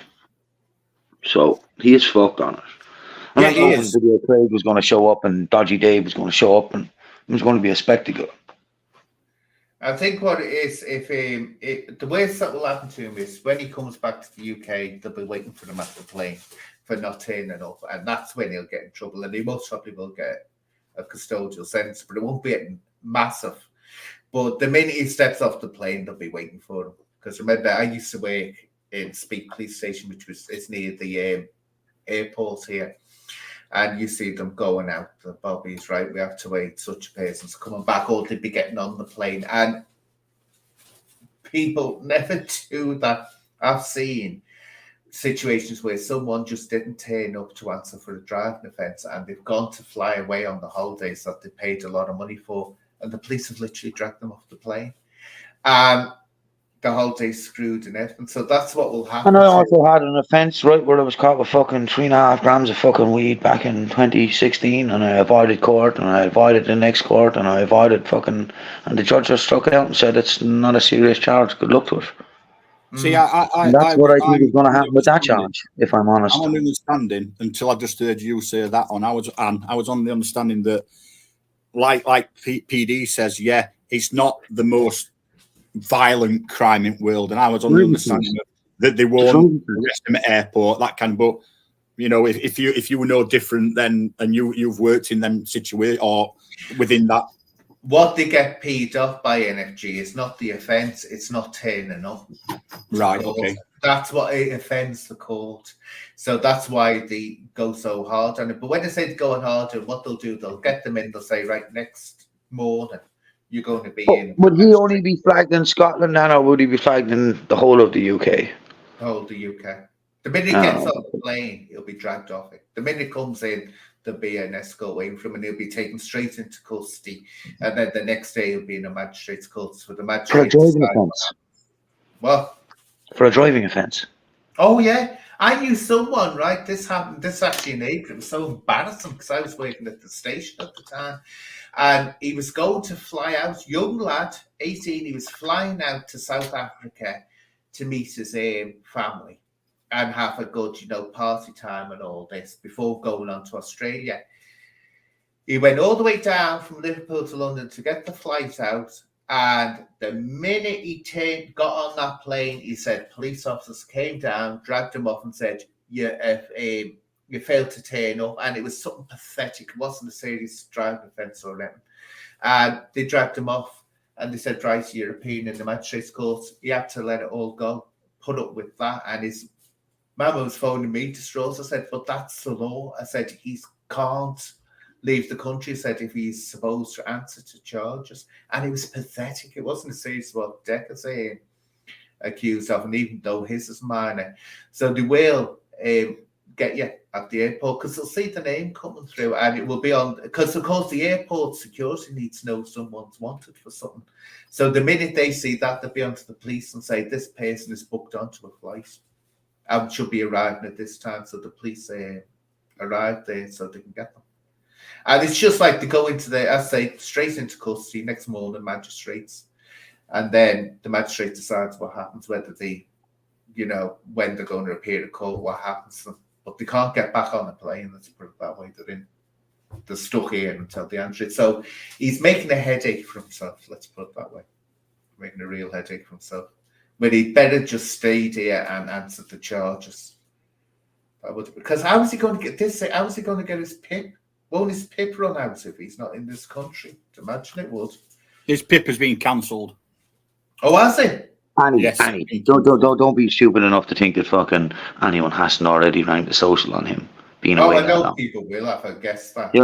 So he is fucked on it. And yeah, he is. Video Craig was going to show up, and Dodgy Dave was going to show up, and it was going to be a spectacle. I think what it is, if the way that will happen to him is when he comes back to the UK, they'll be waiting for him at the plane for not turning up, and that's when he'll get in trouble. And he most probably will get a custodial sentence, but it won't be massive. But the minute he steps off the plane, they'll be waiting for him. Because remember, I used to work in Speak Police Station, which is near the airport here. And you see them going out, the bobbies, right? We have to wait, such a person's coming back, or they'd be getting on the plane. And people never do that. I've seen situations where someone just didn't turn up to answer for a driving offence, and they've gone to fly away on the holidays that they paid a lot of money for, and the police have literally dragged them off the plane. And the holiday's screwed and everything. So that's what will happen. And I also had an offence, right, where I was caught with fucking 3.5 grams of fucking weed back in 2016, and I avoided court, and I avoided the next court, and I avoided fucking, and the judge just struck it out and said it's not a serious charge. Good luck to it. See, that's what I think is going to happen with that charge, if I'm honest. I'm on the understanding, until I just heard you say that on. I was on the understanding that, like PD says, yeah, it's not the most violent crime in the world, and I was on the understanding that they won't arrest him at airport, that kind of. But you know, if you were no different, then and you've worked in them situations or within that. What they get paid off by NFG is not the offence; it's not turning up. Right. Okay. That's what it offends the court. So that's why they go so hard on it. But when they say they're going harder, what they'll do, they'll get them in. They'll say, right, next morning you're going to be in. Would he only be flagged in Scotland then, or would he be flagged in the whole of the UK? Whole of the UK. The minute he gets off the plane, he'll be dragged off it. The minute he comes in, there'll be an escort waiting for him, and he'll be taken straight into custody. And then the next day, he'll be in a magistrate's court for the magistrate. For a driving offence. What? For a driving offence. Oh yeah, I knew someone. Right, this happened. This actually in April. It was so embarrassing because I was working at the station at the time. And he was going to fly out, young lad, 18, he was flying out to South Africa to meet his family and have a good, party time and all this before going on to Australia. He went all the way down from Liverpool to London to get the flight out. And the minute he got on that plane, he said police officers came down, dragged him off and said, you failed to turn up, and it was something pathetic. It wasn't a serious driving offence or anything. And they dragged him off, and they said, right, European in the magistrate's court. He had to let it all go, put up with that. And his mama was phoning me distraught. I said, but that's the law. I said, he can't leave the country. I said, if he's supposed to answer to charges. And it was pathetic. It wasn't a serious what Decca saying accused of, and even though his is minor. So they will get you at the airport because they'll see the name coming through and it will be on, because of course the airport security needs to know someone's wanted for something. So the minute they see that, they'll be onto the police and say, this person is booked onto a flight and should be arriving at this time. So the police arrive there so they can get them. And it's just like they go into the, I say, straight into custody next morning, magistrates. And then the magistrate decides what happens, whether they, when they're going to appear to court, what happens to them. But they can't get back on the plane, let's put it that way. They're stuck here until they answer it. So he's making a headache for himself, let's put it that way. Making a real headache for himself. But he'd better just stay here and answer the charges. Because how is he going to get this? How is he going to get his PIP? Won't his PIP run out if he's not in this country? Imagine it would. His PIP has been cancelled. Oh, has it? Annie, Yes. Annie, don't be stupid enough to think that fucking anyone hasn't already ranked the social on him being away. I know people will have, I guess that. Yeah,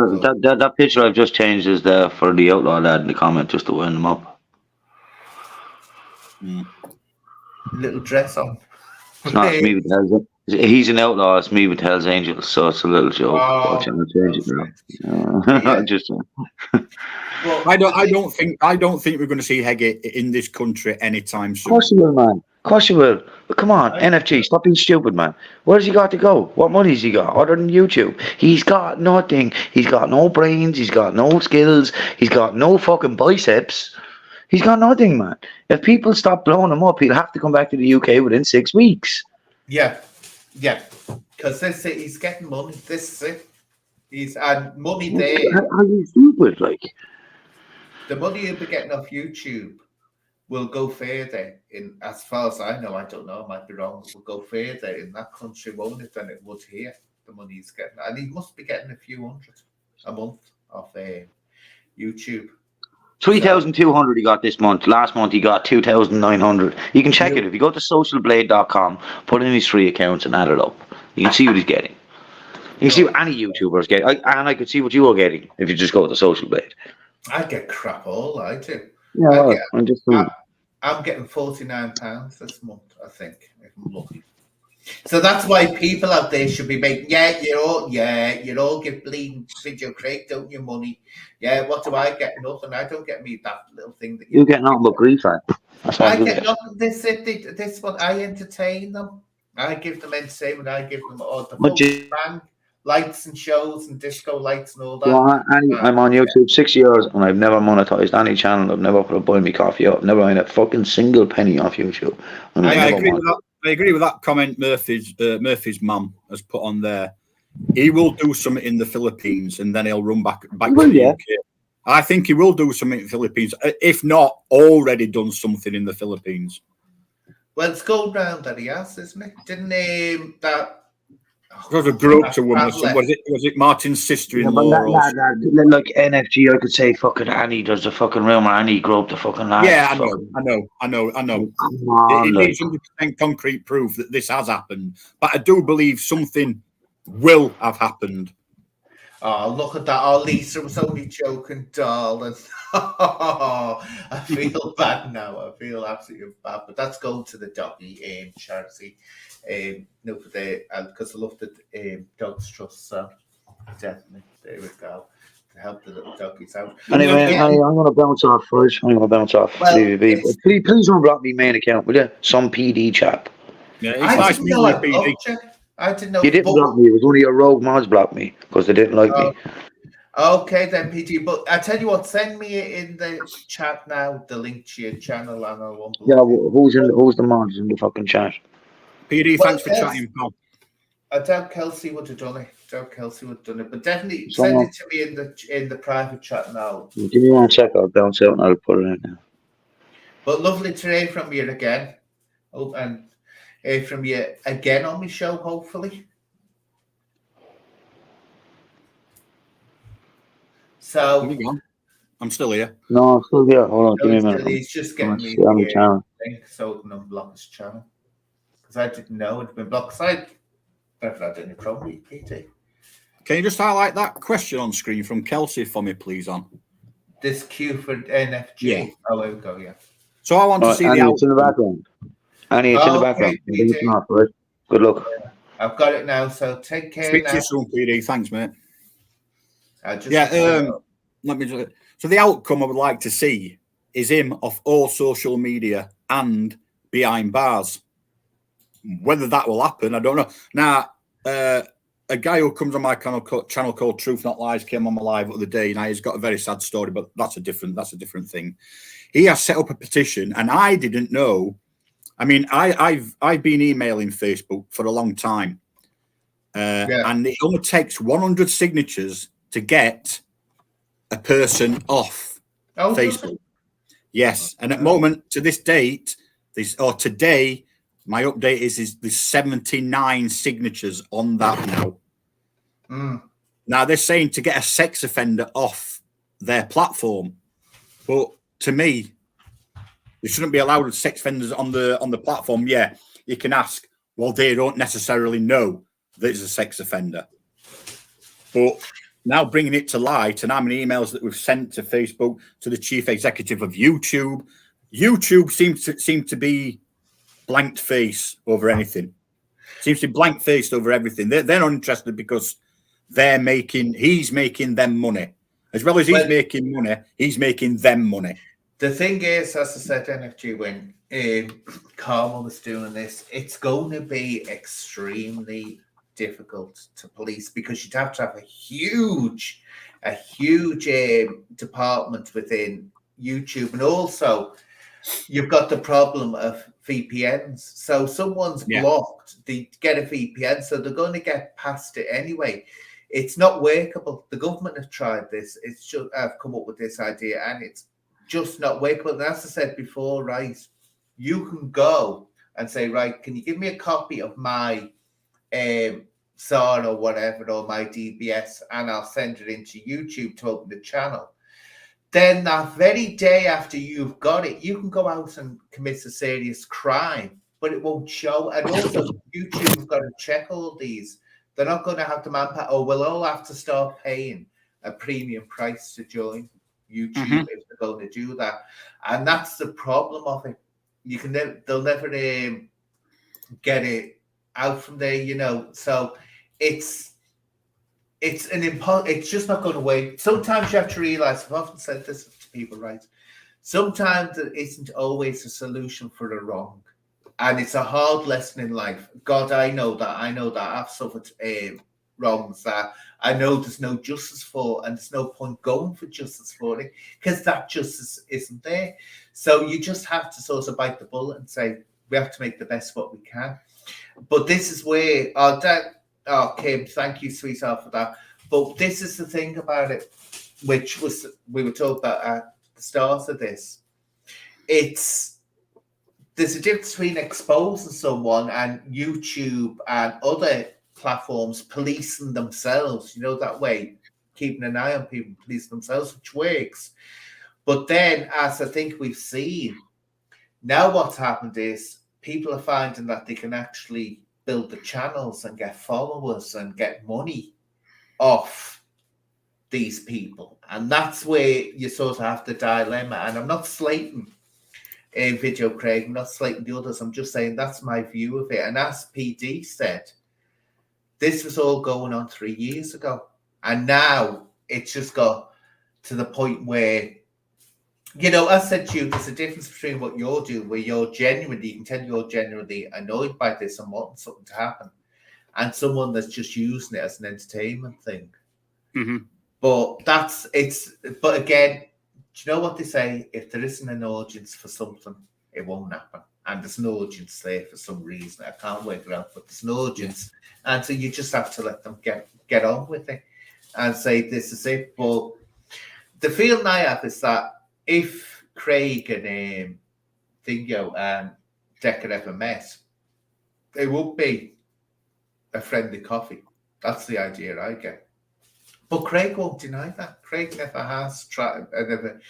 that picture I've just changed is there for the outlaw lad in the comment just to wind him up. Little dress on. It's not me with Hell's Angels. He's an outlaw. It's me with Hell's Angels, so it's a little joke. Watch him change it now. Just. Well, I don't think we're going to see Heggie in this country anytime soon. Of course you will, man. Of course you will. But come on, NFG, stop being stupid, man. Where's he got to go? What money's he got other than YouTube? He's got nothing. He's got no brains. He's got no skills. He's got no fucking biceps. He's got nothing, man. If people stop blowing him up, he'll have to come back to the UK within 6 weeks. Yeah. Because he's getting money. This is it. He's and money there. How you stupid, like? The money he'll be getting off YouTube will go further in, as far as I know, I don't know, I might be wrong, will go further in that country, won't it, than it would here, the money he's getting. And he must be getting a few hundred a month off YouTube. 3,200 he got this month. Last month he got 2,900. You can check it. If you go to socialblade.com, put in his free accounts and add it up. You can see what he's getting. You can see what any YouTuber's getting. And I could see what you are getting if you just go to Social Blade. I get crap all, I do. Yeah, I'm getting £49 this month, I think, if I'm lucky. So that's why people out there should be making, you all give bleeding video crate, don't you, money? Yeah, what do I get? Nothing. I don't get me that little thing that you get nothing but grief, man. I get nothing. This one, I entertain them. I give them entertainment. I give them all the full bang, lights and shows and disco lights and all that. Well, I'm on YouTube 6 years and I've never monetized any channel. I've never put a buy me coffee up. Never made a fucking single penny off YouTube. I agree with that comment Murphy's mum has put on there. He will do something in the Philippines and then he'll run back to the UK. I think he will do something in the Philippines, if not already done something in the Philippines. Well, it's going round that he has, isn't it? Didn't that... Because of grew up to woman, was it Martin's sister-in-law? Like NFG, I could say fucking Annie does the fucking rumor. Annie grew up the fucking lad. Yeah, I know. It needs 100% concrete proof that this has happened, but I do believe something will have happened. Oh, look at that. Oh, Lisa was only joking, darling. I feel bad now. I feel absolutely bad. But that's going to the doggy charity. For the because I love the Dogs Trust. So definitely, there we go. To help the little doggies out. Anyway, I'm going to bounce off first. I'm going to bounce off. Well, please don't block me main account, will you? Some PD chap. Yeah, it's nice meeting you, PD. I didn't know. You didn't block me. It was one of your rogue mods blocked me because they didn't like me. Okay then, PG. But I tell you what, send me in the chat now the link to your channel, and I won't. Yeah, who's the mods in the fucking chat? PD, thanks for chatting, pal. I doubt Kelsey would have done it. But definitely send it to me in the private chat now. Give me 1 sec. I'll bounce out and I'll put it in now. But lovely to hear from you again. Oh, and hear from you again on my show, hopefully. So I'm still here. No, I'm still here. Hold on, give me a minute. He's just getting me the channel. So I can unblock his channel. Because I didn't know it had been blocked. I've never had any problem with PT. Can you just highlight that question on screen from Kelsey for me, please, on? This queue for NFG. Yeah. Oh, there we go, yeah. So I want to see Annie, it's in the background. Annie, it's in the background. Right? Good luck. I've got it now. So take care. Speak now. to you soon, PD. Thanks, mate. Let me just. So the outcome I would like to see is him off all social media and behind bars. Whether that will happen, I don't know. Now, a guy who comes on my channel called Truth Not Lies came on my live the other day. Now he's got a very sad story, but that's a different thing. He has set up a petition, and I didn't know. I mean, I've been emailing Facebook for a long time, and it only takes 100 signatures to get a person off Facebook. Yes, and at the moment, to this date, today, my update is there's 79 signatures on that now. Now they're saying to get a sex offender off their platform, but to me, they shouldn't be allowed sex offenders on the platform. Yeah, you can ask. Well, they don't necessarily know that it's a sex offender, but now bringing it to light, and how many emails that we've sent to Facebook, to the chief executive of YouTube. YouTube seems to be blanked face over anything. Seems to be blank faced over everything. They're not interested because he's making them money. As well as he's making money, he's making them money. The thing is, as I said, NFG, when Karma was doing this, it's going to be extremely difficult to police because you'd have to have a huge department within YouTube, and also you've got the problem of VPNs. So someone's blocked, they get a VPN, so they're going to get past it anyway. It's not workable. The government have tried this. It's just have come up with this idea, and it's just not workable. And as I said before, right, you can go and say, right, can you give me a copy of my SAR or whatever, or my DBS, and I'll send it into YouTube to open the channel. Then that very day after you've got it, you can go out and commit a serious crime, but it won't show. And also, YouTube have got to check all these. They're not going to have the manpower, or we'll all have to start paying a premium price to join YouTube if they're going to do that. And that's the problem of it. They'll never get it out from there, you know. So it's just not going to work. Sometimes you have to realize, I've often said this to people, right? Sometimes there isn't always a solution for a wrong. And it's a hard lesson in life. God, I know that. I've suffered wrongs that I know there's no justice for, and there's no point going for justice for it because that justice isn't there. So you just have to sort of bite the bullet and say, we have to make the best what we can. But this is where Kim, thank you, sweetheart, for that. But this is the thing about it, which was we were talking about at the start of this. There's a difference between exposing someone and YouTube and other platforms policing themselves, you know, that way, keeping an eye on people, police themselves, which works. But then, as I think we've seen, now what's happened is people are finding that they can actually build the channels and get followers and get money off these people. And that's where you sort of have the dilemma. And I'm not slating Video Craig, I'm not slating the others. I'm just saying that's my view of it. And as PD said, this was all going on 3 years ago. And now it's just got to the point where, you know, I said to you, there's a difference between what you're doing, where you can tell you're genuinely annoyed by this and wanting something to happen, and someone that's just using it as an entertainment thing. But but again, do you know what they say? If there isn't an audience for something, it won't happen. And there's no audience there for some reason. I can't work it out, but there's no audience. And so you just have to let them get on with it and say, this is it. But the feeling I have is that if Craig and Dingo and Decca ever met, it would be a friendly coffee. That's the idea I get. But Craig won't deny that. Craig never has never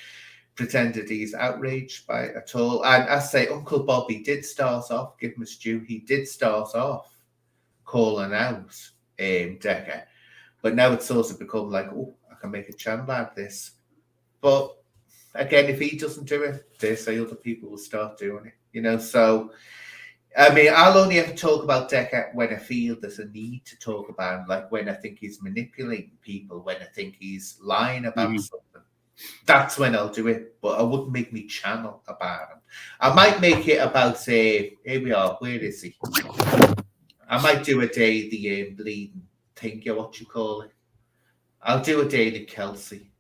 pretended he's outraged by it at all. And I say, Uncle Bobby did start off, give him his due, he did start off calling out Decca. But now it's sort of become like, oh, I can make a channel out of this. But again, if he doesn't do it, they say other people will start doing it. You know, so I mean, I'll only ever talk about Decca when I feel there's a need to talk about him, like when I think he's manipulating people, when I think he's lying about something. That's when I'll do it, but I wouldn't make me channel about him. I might make it about, say, here we are, where is he? I might do a day the bleeding thing, yeah, what you call it. I'll do a daily Kelsey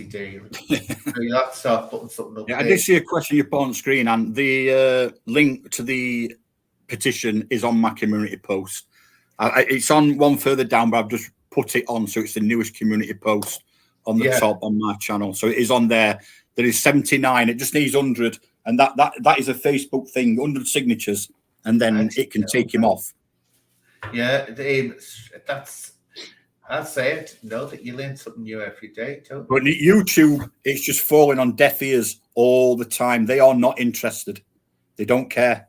daily. So you'll have to start putting something up. Yeah, there. I did see a question you put on screen, and the link to the petition is on my community post. It's on one further down, but I've just put it on, so it's the newest community post on the top on my channel. So it is on there. There is 79. It just needs 100, and that is a Facebook thing. 100 signatures, and then it can take him off. Yeah, that's. I say it. Know that you learn something new every day, don't you? But YouTube, it's just falling on deaf ears all the time. They are not interested. They don't care.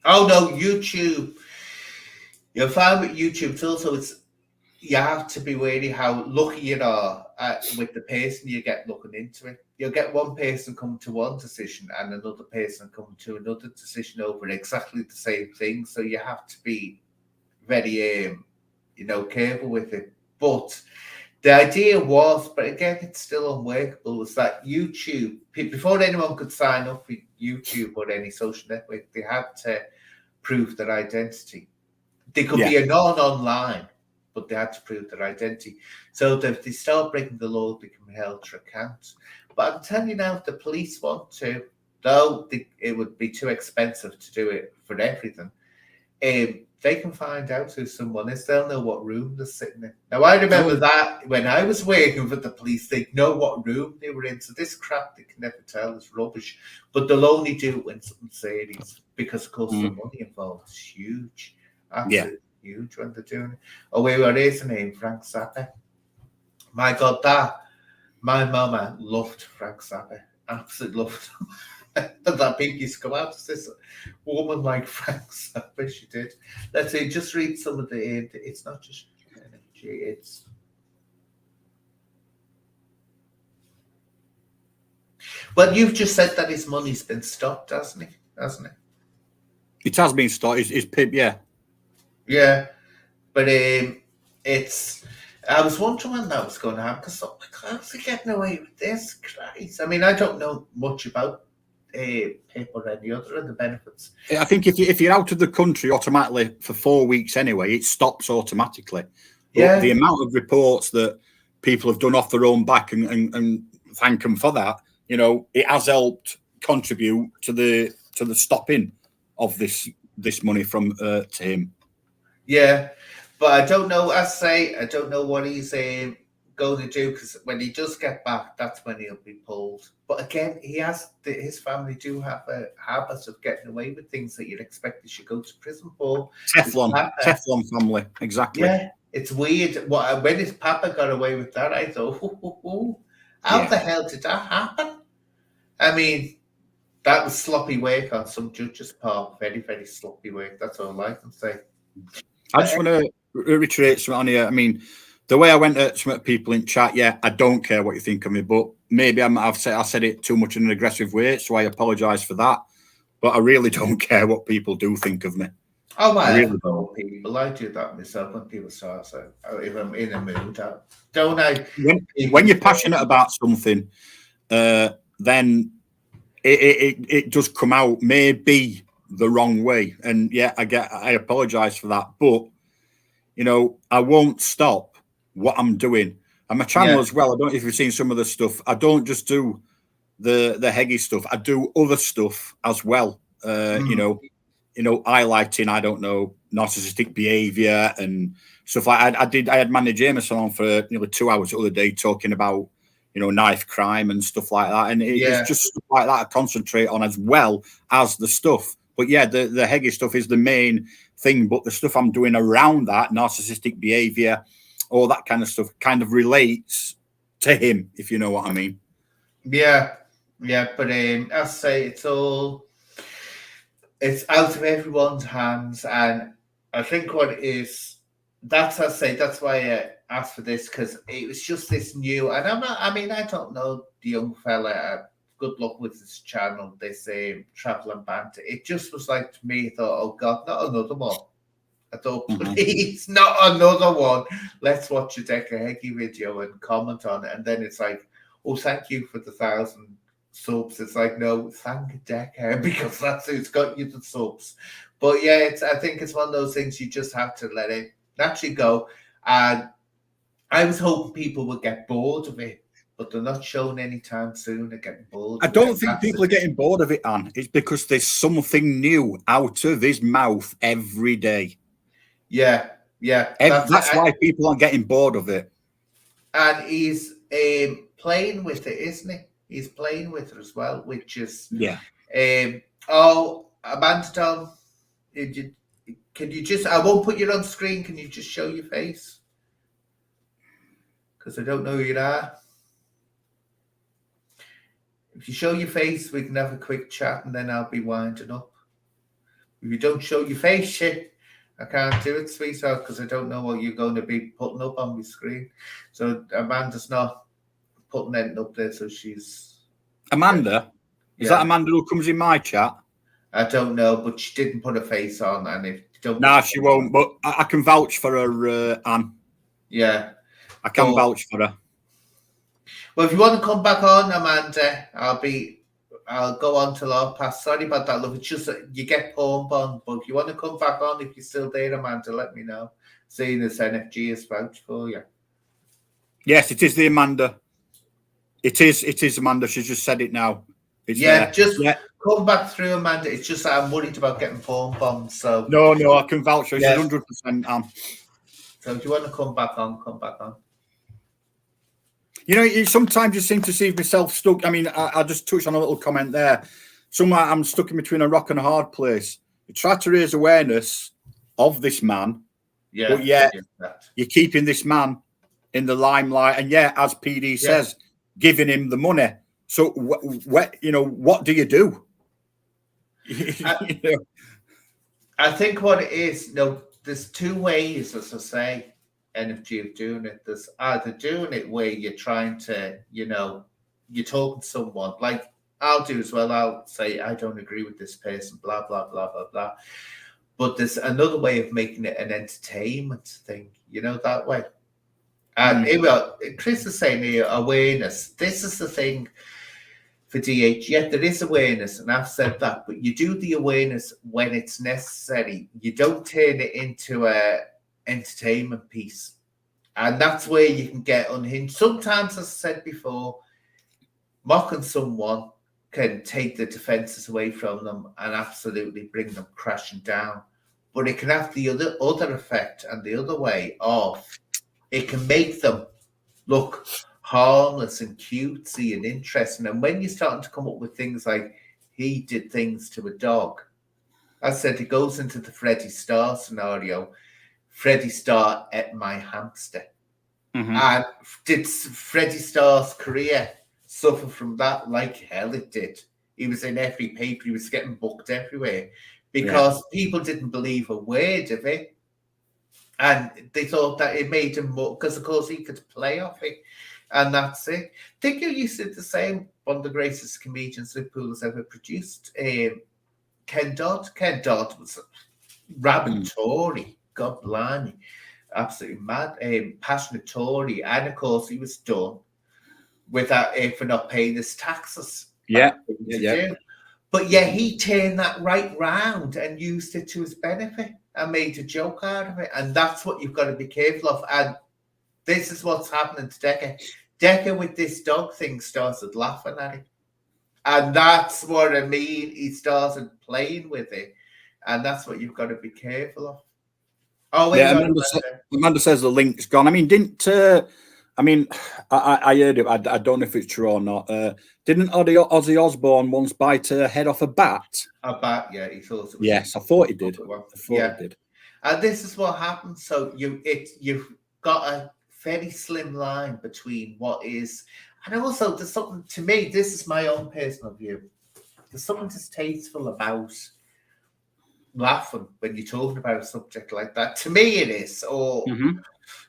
Oh no, YouTube. You'll find with YouTube, it's also you have to be wary how lucky you are with the person you get looking into it. You'll get one person come to one decision and another person come to another decision over exactly the same thing. So you have to be very careful with it. But the idea was, but again, it's still unworkable, was that YouTube, before anyone could sign up with YouTube or any social network, they had to prove their identity. They could be a non-online, but they had to prove their identity. So if they start breaking the law, they can be held to account. But I'm telling you now, if the police want to, though it would be too expensive to do it for everything, they can find out who someone is. They'll know what room they're sitting in. Now, I remember that when I was working for the police, they'd know what room they were in. So this crap they can never tell is rubbish. But they'll only do it when something's serious, because, of course, the money involved is huge. Absolutely huge when they're doing it. Oh, wait, what is the name? Frank Zappa. My God, my mama loved Frank Zappa. Absolutely loved him. That pinky's come out. This woman like Frank Zappa, she did. Let's say, just read some of the. It's not just energy. It's. Well, you've just said that his money's been stopped, hasn't it? It has been stopped. It's PIB, yeah. Yeah, but it's. I was wondering when that was going to happen, because how's he getting away with this? Christ. I mean, I don't know much about PIP or any other of the benefits. I think if you're out of the country automatically for 4 weeks anyway, it stops automatically. But the amount of reports that people have done off their own back and thank them for that, it has helped contribute to the stopping of this money from to him. Yeah, but I don't know. I don't know what he's going to do, because when he does get back, that's when he'll be pulled. But again, his family do have a habit of getting away with things that you'd expect they should go to prison for. Teflon family, exactly. Yeah, it's weird. When his papa got away with that, I thought, how the hell did that happen? I mean, that was sloppy work on some judge's part. Very, very sloppy work. That's all I can say. I just want to reiterate something on here. I mean, the way I went at some people in chat, I don't care what you think of me, but maybe I said it too much in an aggressive way, so I apologise for that. But I really don't care what people do think of me. Oh, I really don't. People, I do that myself when people start saying, if I'm in a mood, don't I? When you're passionate about something, then it does come out maybe the wrong way, and I apologise for that, but I won't stop what I'm doing. And my channel as well, I don't know if you've seen some of the stuff. I don't just do the Heggie stuff. I do other stuff as well. Highlighting, I don't know, narcissistic behavior and stuff like I had Manny Jameson on for nearly 2 hours the other day talking about knife crime and stuff like that. And it's just stuff like that I concentrate on, as well as the stuff. But the Heggie stuff is the main thing. But the stuff I'm doing around that, narcissistic behavior, all that kind of stuff, kind of relates to him, if you know what I mean. Yeah. But I say it's out of everyone's hands, and I think that's why I asked for this, because it was just this new. And I don't know the young fella. good luck with this channel, this travel and banter. It just was like, to me, I thought, oh God, not another one. I thought, please, not another one. Let's watch a Decca Heggie video and comment on it. And then it's like, oh, thank you for the 1,000 subs. It's like, no, thank Decca, because that's who's got you the subs. But yeah, I think it's one of those things you just have to let it naturally go. And I was hoping people would get bored of it, but they're not showing anytime soon. They're getting bored. I don't think people are getting bored of it, Anne. It's because there's something new out of his mouth every day. Yeah. That's why people are getting bored of it. And he's playing with it, isn't he? He's playing with it as well, which is Amanda Tom, can you just? I won't put you on screen. Can you just show your face? Because I don't know who you are. If you show your face, we can have a quick chat, and then I'll be winding up. If you don't show your face, shit, I can't do it, sweetheart, because I don't know what you're going to be putting up on my screen. So Amanda's not putting anything up there, so she's... Amanda? Is that Amanda who comes in my chat? I don't know, but she didn't put a face on, and if you don't... Nah, she won't, but I can vouch for her, Anne. Yeah. I can vouch for her. Well, if you want to come back on, Amanda, I'll go on till half past. Sorry about that, love. It's just that you get porn on, but if you want to come back on, if you're still there, Amanda, let me know. Seeing as NFG is vouched for you. Yes, it is the Amanda. It is Amanda. She just said it now. It's come back through, Amanda. It's just that I'm worried about getting porn bombs. So no, I can vouch for it. 100%. So if you want to come back on, come back on. You know, sometimes you seem to see myself stuck. I mean, I just touched on a little comment there. Somewhere I'm stuck in between a rock and a hard place. You try to raise awareness of this man, but yet you're keeping this man in the limelight. And as PD says, giving him the money. So, what do you do? I think what it is, there's two ways, as I say, NFG of doing it. There's either doing it where you're trying to, you're talking to someone, like I'll do as well. I'll say, I don't agree with this person, blah, blah, blah, blah, blah. But there's another way of making it an entertainment thing, that way. And Chris is saying here, awareness. This is the thing for DH. Yeah, there is awareness, and I've said that, but you do the awareness when it's necessary. You don't turn it into a entertainment piece, and that's where you can get unhinged. Sometimes, as I said before, mocking someone can take the defenses away from them and absolutely bring them crashing down, but it can have the other effect and the other way of it can make them look harmless and cutesy and interesting. And when you're starting to come up with things like he did things to a dog, I said it goes into the Freddie Starr scenario. Freddie Starr ate my hamster. And did Freddie Starr's career suffer from that? Like hell it did. He was in every paper. He was getting booked everywhere because people didn't believe a word of it. And they thought that it made him more, because of course he could play off it. And that's it. I think you used to the same, one of the greatest comedians Liverpool has ever produced, Ken Dodd. Ken Dodd was rabid Tory. God blimey, absolutely mad, passionate Tory, and of course he was done with that for not paying his taxes. But he turned that right round and used it to his benefit and made a joke out of it, and that's what you've got to be careful of. And this is what's happening to Decca. Decca with this dog thing started laughing at it, and that's what I mean. He started playing with it, and that's what you've got to be careful of. Oh, Amanda says the link's gone. I mean, I heard it. I don't know if it's true or not. Didn't Ozzy Osbourne once bite her head off a bat? A bat, yeah. He thought it was. Yes, I thought he did. He did. And this is what happens. So you've got a very slim line between what is, and also there's something, to me, this is my own personal view. There's something distasteful about laughing when you're talking about a subject like that. To me, it is, or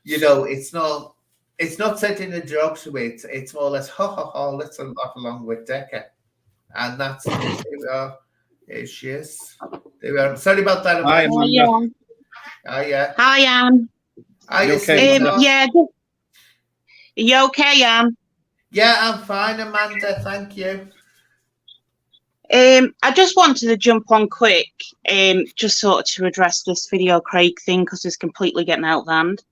it's not said in a derogatory way. It's more or less ha ha ha. Let's laugh along with Decca. And that's it. Here we are. Here she is. There we are. Sorry about that. Hi, Amanda. Yeah. Hi, Anne. Are you okay, yeah. You okay, Anne? Yeah, I'm fine, Amanda. Thank you. I just wanted to jump on quick, just sort of to address this video Craig thing because it's completely getting out of hand.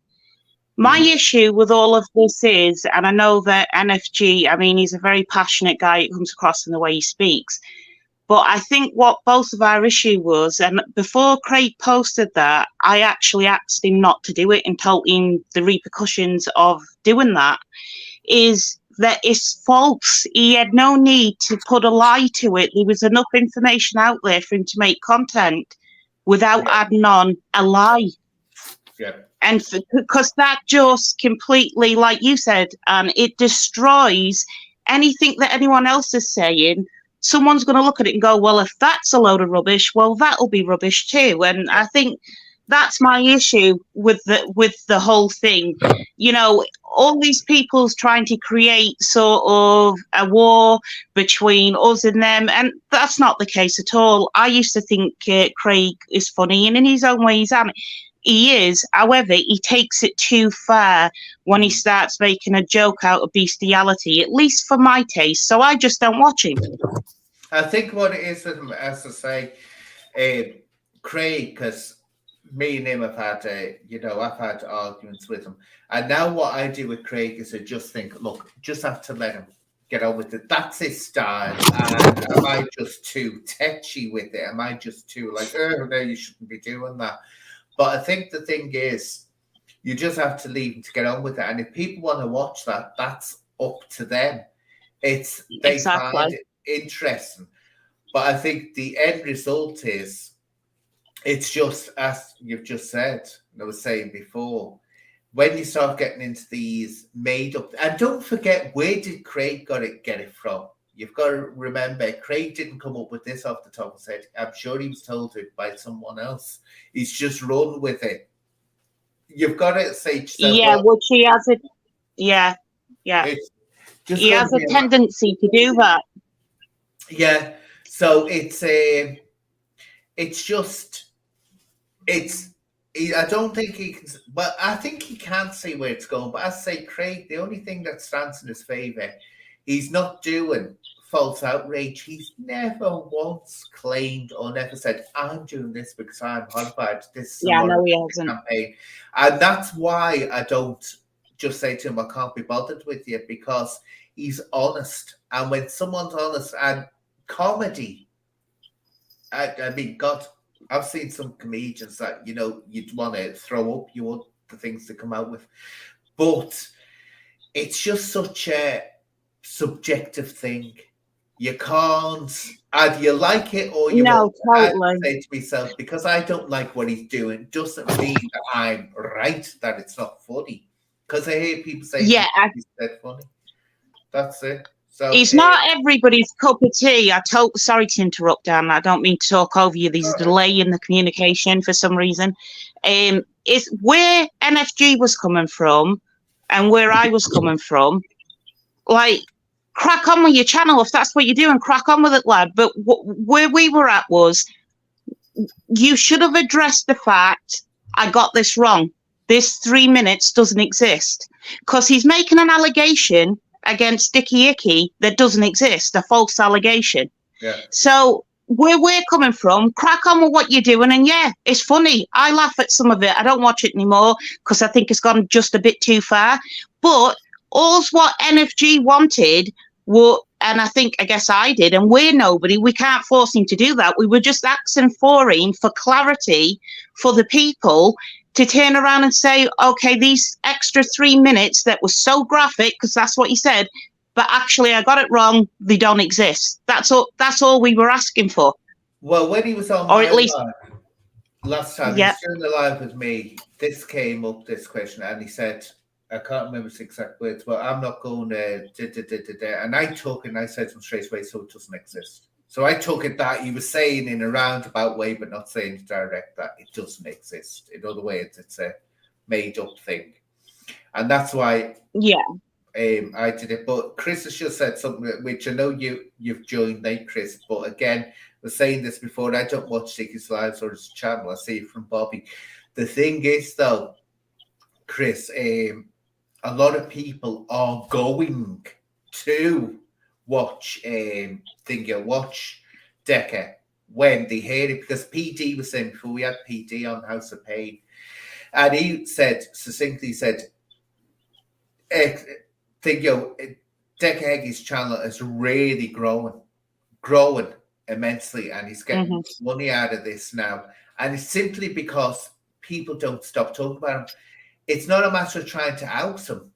My issue with all of this is, and I know that NFG, I mean, he's a very passionate guy. It comes across in the way he speaks. But I think what both of our issue was, and before Craig posted that, I actually asked him not to do it and told him the repercussions of doing that, is that it's false. He had no need to put a lie to it. There was enough information out there for him to make content without adding on a lie. Yeah. And because that just completely, like you said, it destroys anything that anyone else is saying. Someone's going to look at it and go, well, if that's a load of rubbish, well, that'll be rubbish too. And I think that's my issue with the whole thing. You know, all these people's trying to create sort of a war between us and them, and that's not the case at all. I used to think Craig is funny, and in his own way, he is. However, he takes it too far when he starts making a joke out of bestiality, at least for my taste. So I just don't watch him. I think what it is with him, as I say, Craig, because me and him have had, I've had arguments with him. And now what I do with Craig is I just think, look, just have to let him get on with it. That's his style. And am I just too tetchy with it? Am I just too like, oh, no, you shouldn't be doing that? But I think the thing is, you just have to leave him to get on with it. And if people want to watch that, that's up to them. They find it interesting. But I think the end result is, it's just as you've just said, and I was saying before, when you start getting into these made up, and don't forget, where did Craig get it from? You've got to remember, Craig didn't come up with this off the top of his head. I'm sure he was told it by someone else. He's just run with it. You've got to say to yourself, yeah, well, which he has it. Yeah. He has a tendency to do that. Yeah. So I don't think he can, but I think he can see where it's going. But as I say, Craig, the only thing that stands in his favour, he's not doing false outrage. He's never once claimed or never said, I'm doing this because I'm horrified. This is no, he hasn't. Campaign. And that's why I don't just say to him, I can't be bothered with you, because he's honest. And when someone's honest, and comedy, I mean, God, I've seen some comedians that, you'd want to throw up, you want the things to come out with. But it's just such a subjective thing. You can't, either you like it or you won't. Totally. I say to myself, because I don't like what he's doing, doesn't mean that I'm right, that it's not funny. Because I hear people say, he's funny. That's it. So it's not everybody's cup of tea. Sorry to interrupt, Dan. I don't mean to talk over you. There's a delay in the communication for some reason. It's where NFG was coming from and where I was coming from. Like, crack on with your channel if that's what you're doing. Crack on with it, lad. But where we were at was, you should have addressed the fact, I got this wrong. This 3 minutes doesn't exist. Because he's making an allegation against Dickie Icky that doesn't exist, a false allegation. Yeah. So where we're coming from, crack on with what you're doing, and yeah, it's funny. I laugh at some of it. I don't watch it anymore because I think it's gone just a bit too far. But all's what NFG wanted and I guess I did, and we're nobody. We can't force him to do that. We were just asking for him for clarity for the people to turn around and say, okay, these extra 3 minutes that was so graphic, because that's what he said, but actually I got it wrong, they don't exist. That's all we were asking for. Well, when he was on or at least live last time, he was doing the live with me, this came up, this question, and he said, I can't remember his exact words, but I'm not going to, and I took it and I said to him straight away, so it doesn't exist. So I took it that he was saying in a roundabout way, but not saying it direct, that it doesn't exist. In other words, it's a made-up thing. And that's why I did it, but Chris has just said something which I know you've joined late, Chris. But again, I was saying this before. I don't watch Dickie's lives or his channel. I see it from Bobby. The thing is, though, Chris, a lot of people are going to watch watch Decca when they hear it, because PD was saying before, we had PD on House of Pain, and he said succinctly Decca Heggie's channel is really growing immensely, and he's getting money out of this now. And it's simply because people don't stop talking about him. It's not a matter of trying to out him.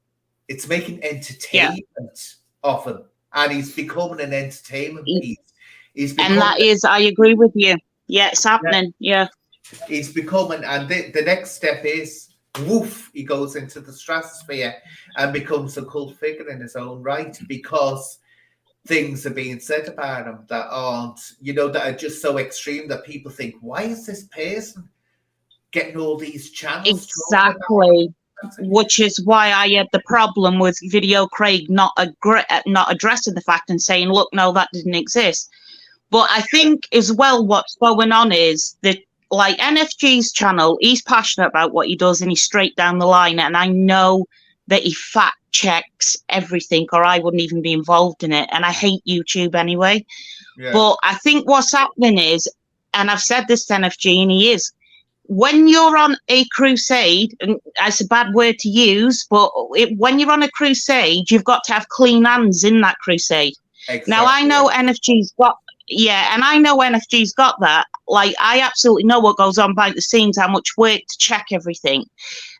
It's making entertainment of him. And he's becoming an entertainment piece. And that is, I agree with you. Yeah, it's happening. Yeah. He's becoming, and the next step is, woof, he goes into the stratosphere and becomes a cult figure in his own right, because things are being said about him that aren't, that are just so extreme that people think, why is this person getting all these channels? Exactly. Which is why I had the problem with Video Craig not addressing the fact and saying, look, no, that didn't exist. But I think as well what's going on is that, like, NFG's channel, he's passionate about what he does and he's straight down the line. And I know that he fact checks everything, or I wouldn't even be involved in it. And I hate YouTube anyway. Yeah. But I think what's happening is, and I've said this to NFG and he is, when you're on a crusade, and it's a bad word to use, but when you're on a crusade, you've got to have clean hands in that crusade. Exactly. Now, I know NFG's got, and I know NFG's got that. Like, I absolutely know what goes on behind the scenes, how much work to check everything.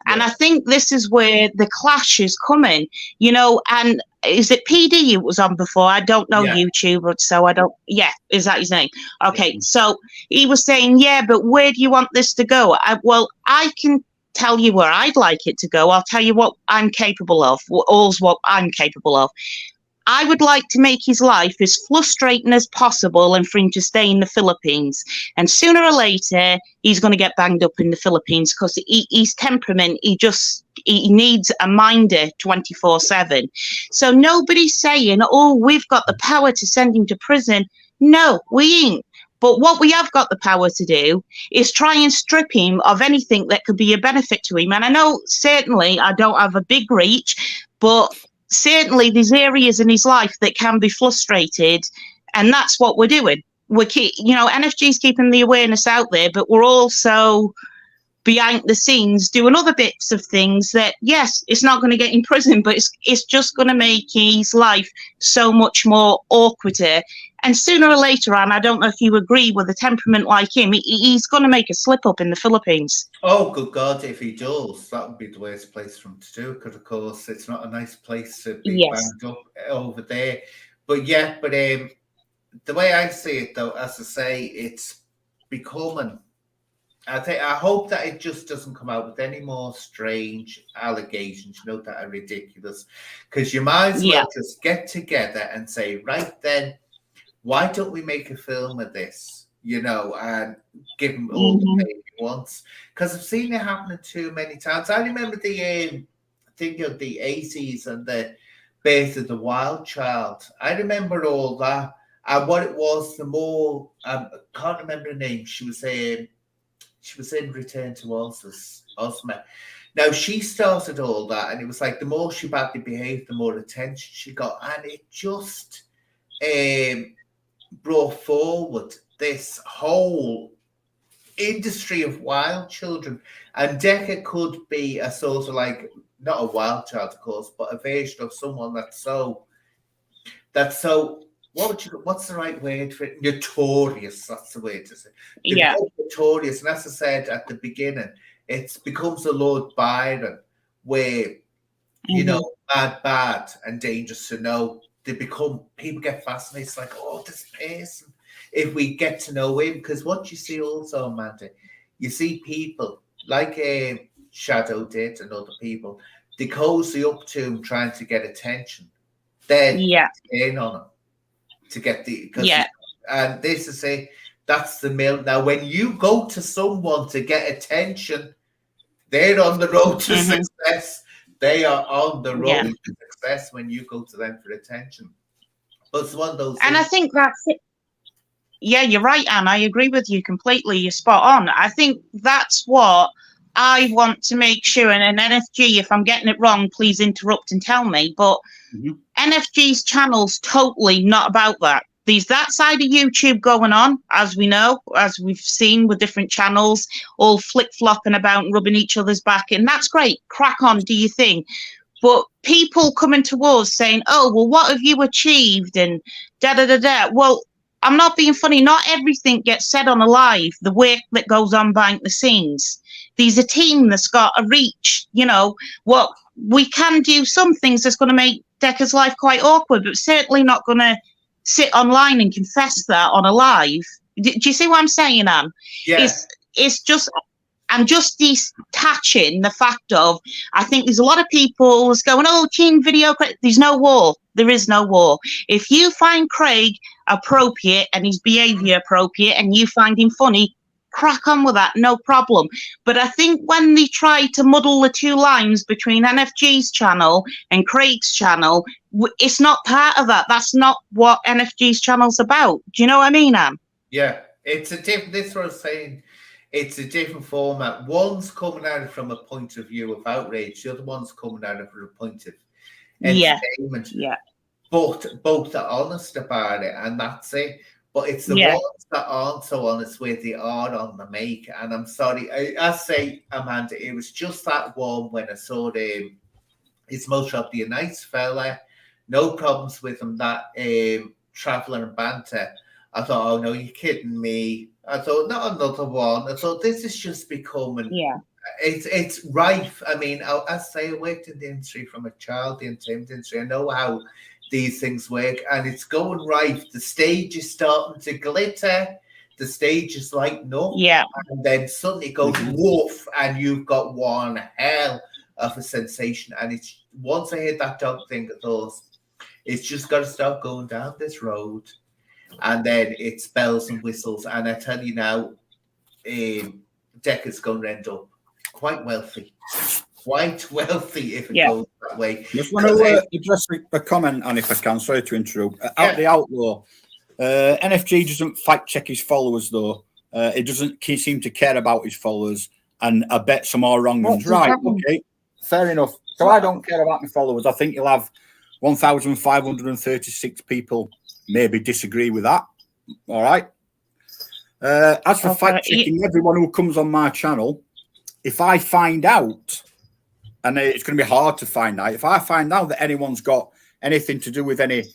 Yeah. And I think this is where the clash is coming, and is it PD who was on before? I don't know YouTube, so I don't, is that his name? Okay, so he was saying, but where do you want this to go? Well, I can tell you where I'd like it to go. I'll tell you what I'm capable of, what I'm capable of. I would like to make his life as frustrating as possible and for him to stay in the Philippines. And sooner or later, he's going to get banged up in the Philippines because his temperament, he needs a minder 24/7. So nobody's saying, oh, we've got the power to send him to prison. No, we ain't. But what we have got the power to do is try and strip him of anything that could be a benefit to him. And I know certainly I don't have a big reach, but certainly there's areas in his life that can be frustrated, and that's what we're doing. NFG's keeping the awareness out there, but we're also behind the scenes doing other bits of things that, yes, it's not going to get in prison, but it's just going to make his life so much more awkwarder. And sooner or later on, I don't know if you agree, with a temperament like him, he's going to make a slip up in the Philippines. Oh, good God, if he does, that would be the worst place for him to do, because, of course, it's not a nice place to be banged up over there. But, the way I see it, though, as I say, it's becoming... I hope that it just doesn't come out with any more strange allegations, that are ridiculous. Because you might as well just get together and say, right then, why don't we make a film of this, and give him all the pay he wants? Because I've seen it happening too many times. I remember the 80s and the birth of the wild child. I remember all that. And what it was, the more, I can't remember her name. She was in Return to Ozma. Now, she started all that, and it was like the more she badly behaved, the more attention she got. And it just brought forward this whole industry of wild children. And Decca could be a sort of like, not a wild child, of course, but a version of someone that's so what's the right word for it? Notorious, that's the way to say it. Notorious. And as I said at the beginning, it becomes a Lord Byron where, bad and dangerous to know. People get fascinated. It's like, oh, this person, if we get to know him, because what you see also, Amanda, you see people like Shadow did and other people, they cozy up to him trying to get attention. Then in on him to get and this is that's the mill. Now, when you go to someone to get attention, they're on the road to success. They are on the road Yeah. to success when you go to them for attention. But it's one of those And I things. think that's it. Yeah, you're right, Anne. I agree with you completely. You're spot on. I think that's what I want to make sure. And an NFG, if I'm getting it wrong, please interrupt and tell me. But NFG's channel's totally not about that. There's that side of YouTube going on, as we know, as we've seen with different channels, all flip-flopping about and rubbing each other's back. And that's great. Crack on, do your thing. But people coming to us saying, oh, well, what have you achieved? And da-da-da-da. Well, I'm not being funny. Not everything gets said on a live, the work that goes on behind the scenes. There's a team that's got a reach, you know, what we can do some things that's going to make Decca's life quite awkward, but certainly not going to sit online and confess that on a live. Do you see what I'm saying, Anne? Yeah. It's just, I'm just detaching the fact of, I think there's a lot of people that's going, oh, team video, there's no war. There is no war. If you find Craig appropriate and his behaviour appropriate and you find him funny, crack on with that, no problem. But I think when they try to muddle the two lines between NFG's channel and Craig's channel, it's not part of that. That's not what NFG's channel's about. Do you know what I mean, Anne? Yeah, it's a different, this is what I was saying. It's a different format. One's coming at it from a point of view of outrage. The other one's coming at it from a point of entertainment. Yeah. But both are honest about it, and that's it. But it's the ones that aren't so honest where they are on the make. And I'm sorry, I say, Amanda, it was just that one when I saw his most probably a nice fella, no problems with him, that traveller and banter. I thought, oh no, you're kidding me. I thought, not another one. I thought, this is just becoming, it's rife. I mean, I say I worked in the industry from a child, the entertainment industry. I know how these things work, and it's going rife. The stage is starting to glitter. The stage is lighting up. Yeah. And then suddenly it goes woof, and you've got one hell of a sensation. And it's, once I heard that dog thing, I thought, it's just got to start going down this road. And then it's bells and whistles. And I tell you now, Decca's going to end up quite wealthy. Quite wealthy if it goes that way. Just want to address a comment, and if I can, sorry to interrupt. Out the Outlaw, NFG doesn't fact check his followers, though. He doesn't seem to care about his followers, and I bet some are wrong. Right, okay, fair enough. So I don't care about my followers. I think you'll have 1,536 people maybe disagree with that. All right. As for fact checking everyone who comes on my channel, if I find out, and it's going to be hard to find out, if I find out that anyone's got anything to do with any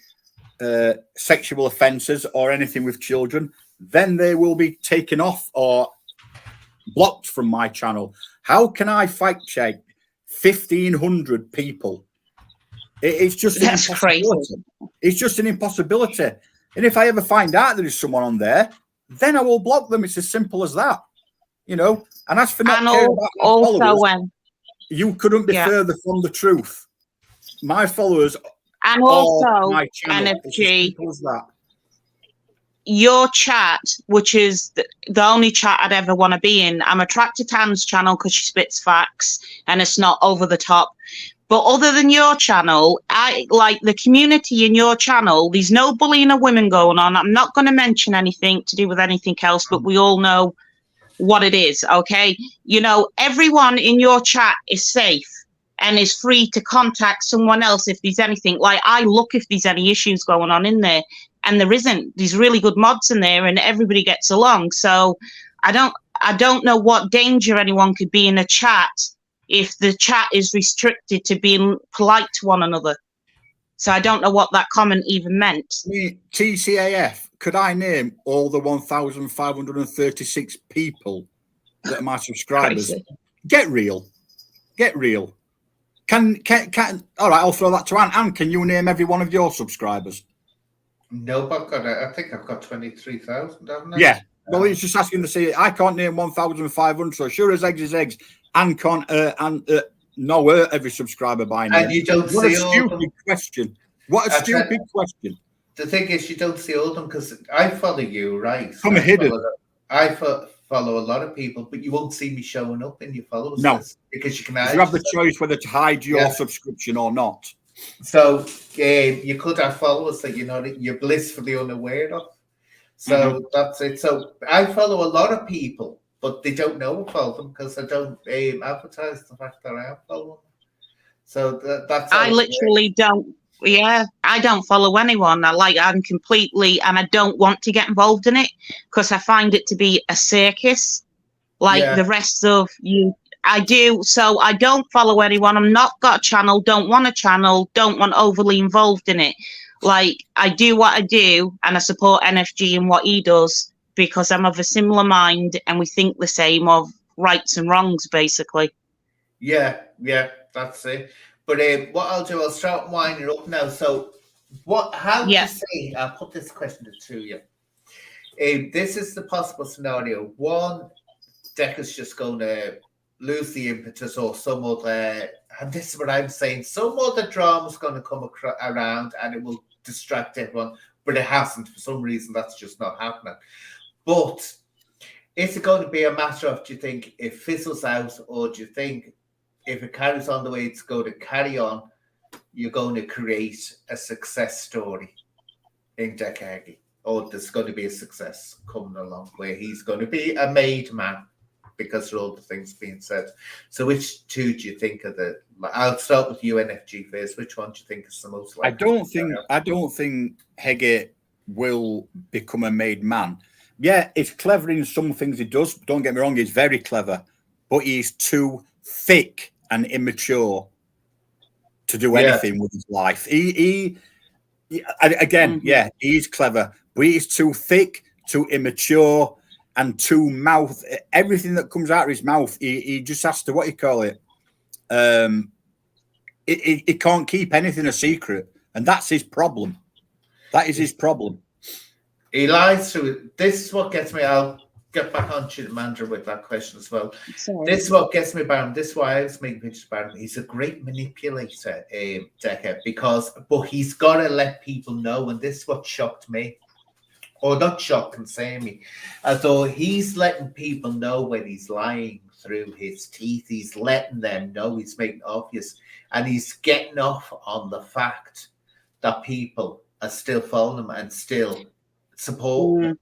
sexual offences or anything with children, then they will be taken off or blocked from my channel. How can I fact check 1,500 people? It's just an impossibility. Crazy. It's just an impossibility. And if I ever find out there is someone on there, then I will block them. It's as simple as that, you know. And as for not caring about my followers, you couldn't be further from the truth. My followers and also my channel. NFG, that. Your chat, which is the only chat I'd ever want to be in. I'm attracted to Anne's channel because she spits facts and it's not over the top. But other than your channel, I like the community in your channel. There's no bullying of women going on. I'm not going to mention anything to do with anything else, but we all know what it is, okay? You know, everyone in your chat is safe and is free to contact someone else if there's anything. Like, I look if there's any issues going on in there, and there isn't. There's really good mods in there and everybody gets along. So I don't know what danger anyone could be in a chat if the chat is restricted to being polite to one another. So I don't know what that comment even meant. TCAF, could I name all the 1,536 people that are my subscribers? Crazy. Get real. Get real. Can all right, I'll throw that to Anne. Anne, can you name every one of your subscribers? No, but I think I've got 23,000, haven't I? Yeah. Well, he's just asking to say I can't name 1,500, so sure as eggs is eggs. Anne can't know every subscriber by name. And you don't what see a stupid question. What a stupid question. The thing is, you don't see all of them because I follow you, right? From hidden. I follow a lot of people, but you won't see me showing up in your followers list because you can hide. You have the choice whether to hide your subscription or not. So you could have followers that you're blissfully unaware of. So that's it. So I follow a lot of people, but they don't know I follow them because I don't advertise the fact that I am following them. So that's. I literally don't. Yeah, I don't follow anyone. I'm completely, and I don't want to get involved in it because I find it to be a circus, like the rest of you. I do, so I don't follow anyone. I'm not got a channel, don't want a channel, don't want overly involved in it. Like, I do what I do, and I support NFG in what he does because I'm of a similar mind, and we think the same of rights and wrongs, basically. Yeah, that's it. But what I'll do, I'll start winding up now. So, how do you say? I'll put this question to you. This is the possible scenario. One, Decca's just going to lose the impetus, or some other, and this is what I'm saying, some other drama's going to come around and it will distract everyone, but it hasn't. For some reason, that's just not happening. But is it going to be a matter of, do you think it fizzles out, or do you think if it carries on the way it's going to carry on, you're going to create a success story in Decca Heggie? Or there's going to be a success coming along where he's going to be a made man because of all the things being said. So which two do you think are the... I'll start with you, NFG, first. Which one do you think is the most likely? I don't think Heggie will become a made man. Yeah, he's clever in some things he does. Don't get me wrong, he's very clever. But he's too thick and immature to do anything with his life. He's clever, but he's too thick, too immature, and too mouth. Everything that comes out of his mouth, he just has to, what you call it? He can't keep anything a secret, and that's his problem. That is his problem. He lies through it. This is what gets me. I'll get back on to the manager with that question as well. Sorry. This is what gets me about him. This is why I was making pictures about him. He's a great manipulator, Decca, but he's got to let people know, and this is what shocked me. Or not shocked, concern me. Although he's letting people know when he's lying through his teeth. He's letting them know, he's making it obvious. And he's getting off on the fact that people are still following him and still support him.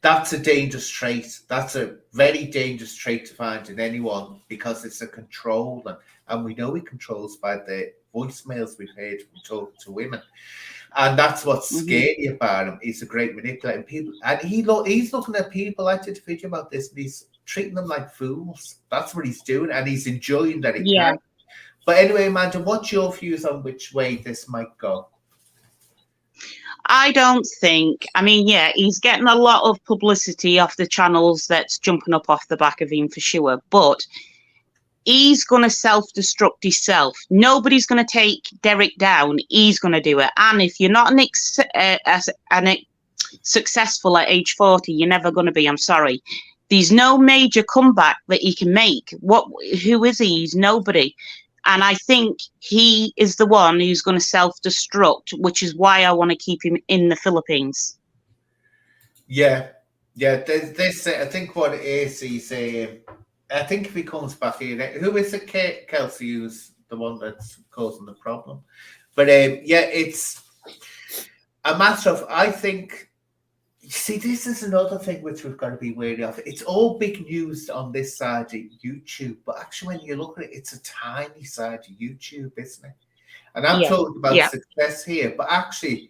That's a dangerous trait. That's a very dangerous trait to find in anyone because it's a control. And we know he controls by the voicemails we've heard from talking to women. And that's what's scary about him. He's a great manipulator. People, and he's looking at people. I did a video about this, and he's treating them like fools. That's what he's doing, and he's enjoying that he can. But anyway, Amanda, what's your views on which way this might go? I don't think. I mean, he's getting a lot of publicity off the channels that's jumping up off the back of him for sure. But he's going to self-destruct himself. Nobody's going to take Derek down. He's going to do it. And if you're not successful at age 40, you're never going to be. I'm sorry. There's no major comeback that he can make. Who is he? He's nobody. And I think he is the one who's going to self-destruct, which is why I want to keep him in the Philippines. Yeah. This I think what it is, he's I think if he comes back here, who is it? Kelsey, who's the one that's causing the problem. But it's a matter of, I think, you see, this is another thing which we've got to be wary of. It's all big news on this side of YouTube, but actually when you look at it, it's a tiny side of YouTube, isn't it? And I'm talking about success here, but actually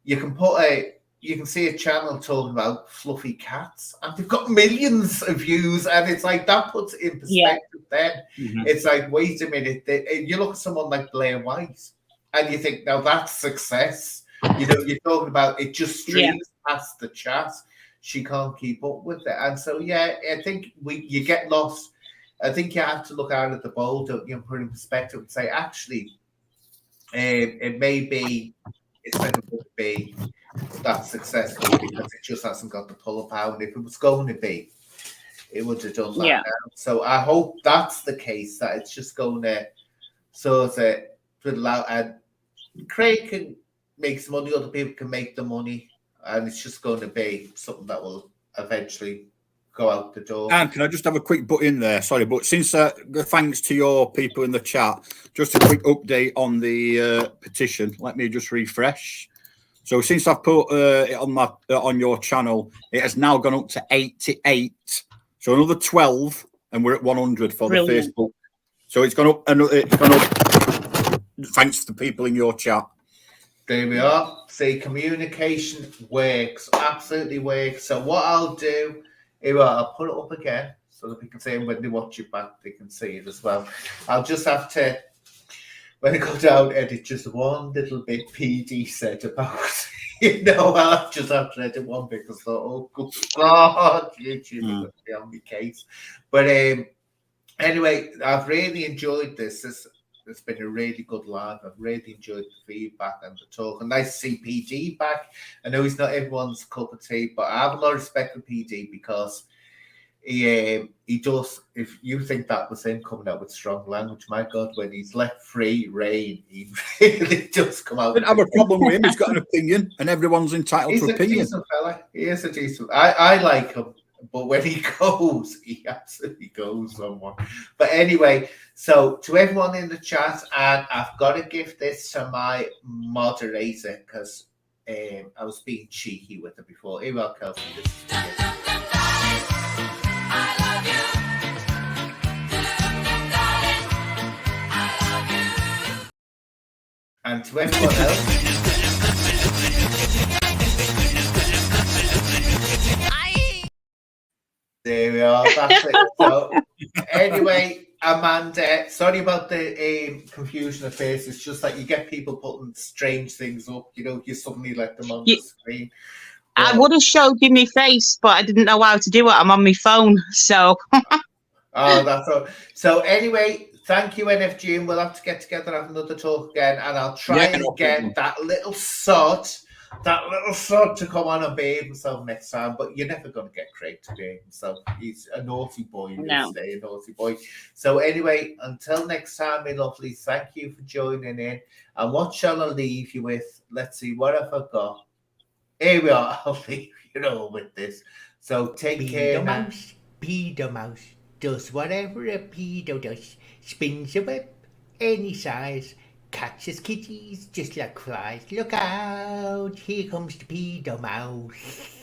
you can see a channel talking about fluffy cats, and they've got millions of views, and it's like that puts it in perspective. Then it's like, wait a minute, you look at someone like Blair White, and you think, now that's success. You know, you're talking about it just streams past the chat. She can't keep up with it, and so I think you get lost. I think you have to look out at the bowl, don't you, and put it in perspective and say, actually, it may be, it's never going to be that successful because it just hasn't got the pull of power. And if it was going to be, it would have done that now. So I hope that's the case, that it's just going to sort of allow, and Craig can make some money, other people can make the money, and it's just going to be something that will eventually go out the door. And can I just have a quick butt in there? Sorry, but since thanks to your people in the chat, just a quick update on the petition. Let me just refresh. So since I've put it on my on your channel, it has now gone up to 88. So another 12, and we're at 100 for Brilliant. the Facebook. So it's gone up. It's gone up. Thanks to people in your chat. There we are. See, communication works, absolutely works. So what I'll do, I'll put it up again so that people can see it when they watch it back, they can see it as well. I'll just have to, when I go down, edit just one little bit PD said about, I'll just have to edit one bit because oh, good God, YouTube is going to be on my case. But anyway, I've really enjoyed this. It's been a really good live. I've really enjoyed the feedback and the talk. And nice to see PD back. I know he's not everyone's cup of tea, but I have a lot of respect for PD because he does. If you think that was him coming out with strong language, my God, when he's left free reign, he really does come out. I don't have a problem with him. He's got an opinion, and everyone's entitled to opinion. He's a decent fella. He is a decent. I like him. But when he goes, he absolutely goes somewhere. But anyway, so to everyone in the chat, and I've got to give this to my moderator because I was being cheeky with her before. Hey, well, Kelsey, this is for you. And to everyone else. There we are. That's it. So anyway, Amanda, sorry about the confusion at first. It's just that you get people putting strange things up. You suddenly let them on the screen. I would have showed you my face, but I didn't know how to do it. I'm on my phone, so. Oh, that's all. So anyway, thank you, NFG, and we'll have to get together and have another talk again, and I'll try and get that little sod to come on and behave himself next time, but you're never going to get Craig to behave himself. He's a naughty boy. No. Stay a naughty boy. So anyway, until next time, my lovelies, thank you for joining in. And what shall I leave you with? Let's see, what have I got? Here we are. I'll leave you with this. So take care. Pedo mouse does whatever a pedo does. Spins a web any size. Catches kitties just like flies. Look out, here comes the pedo mouse.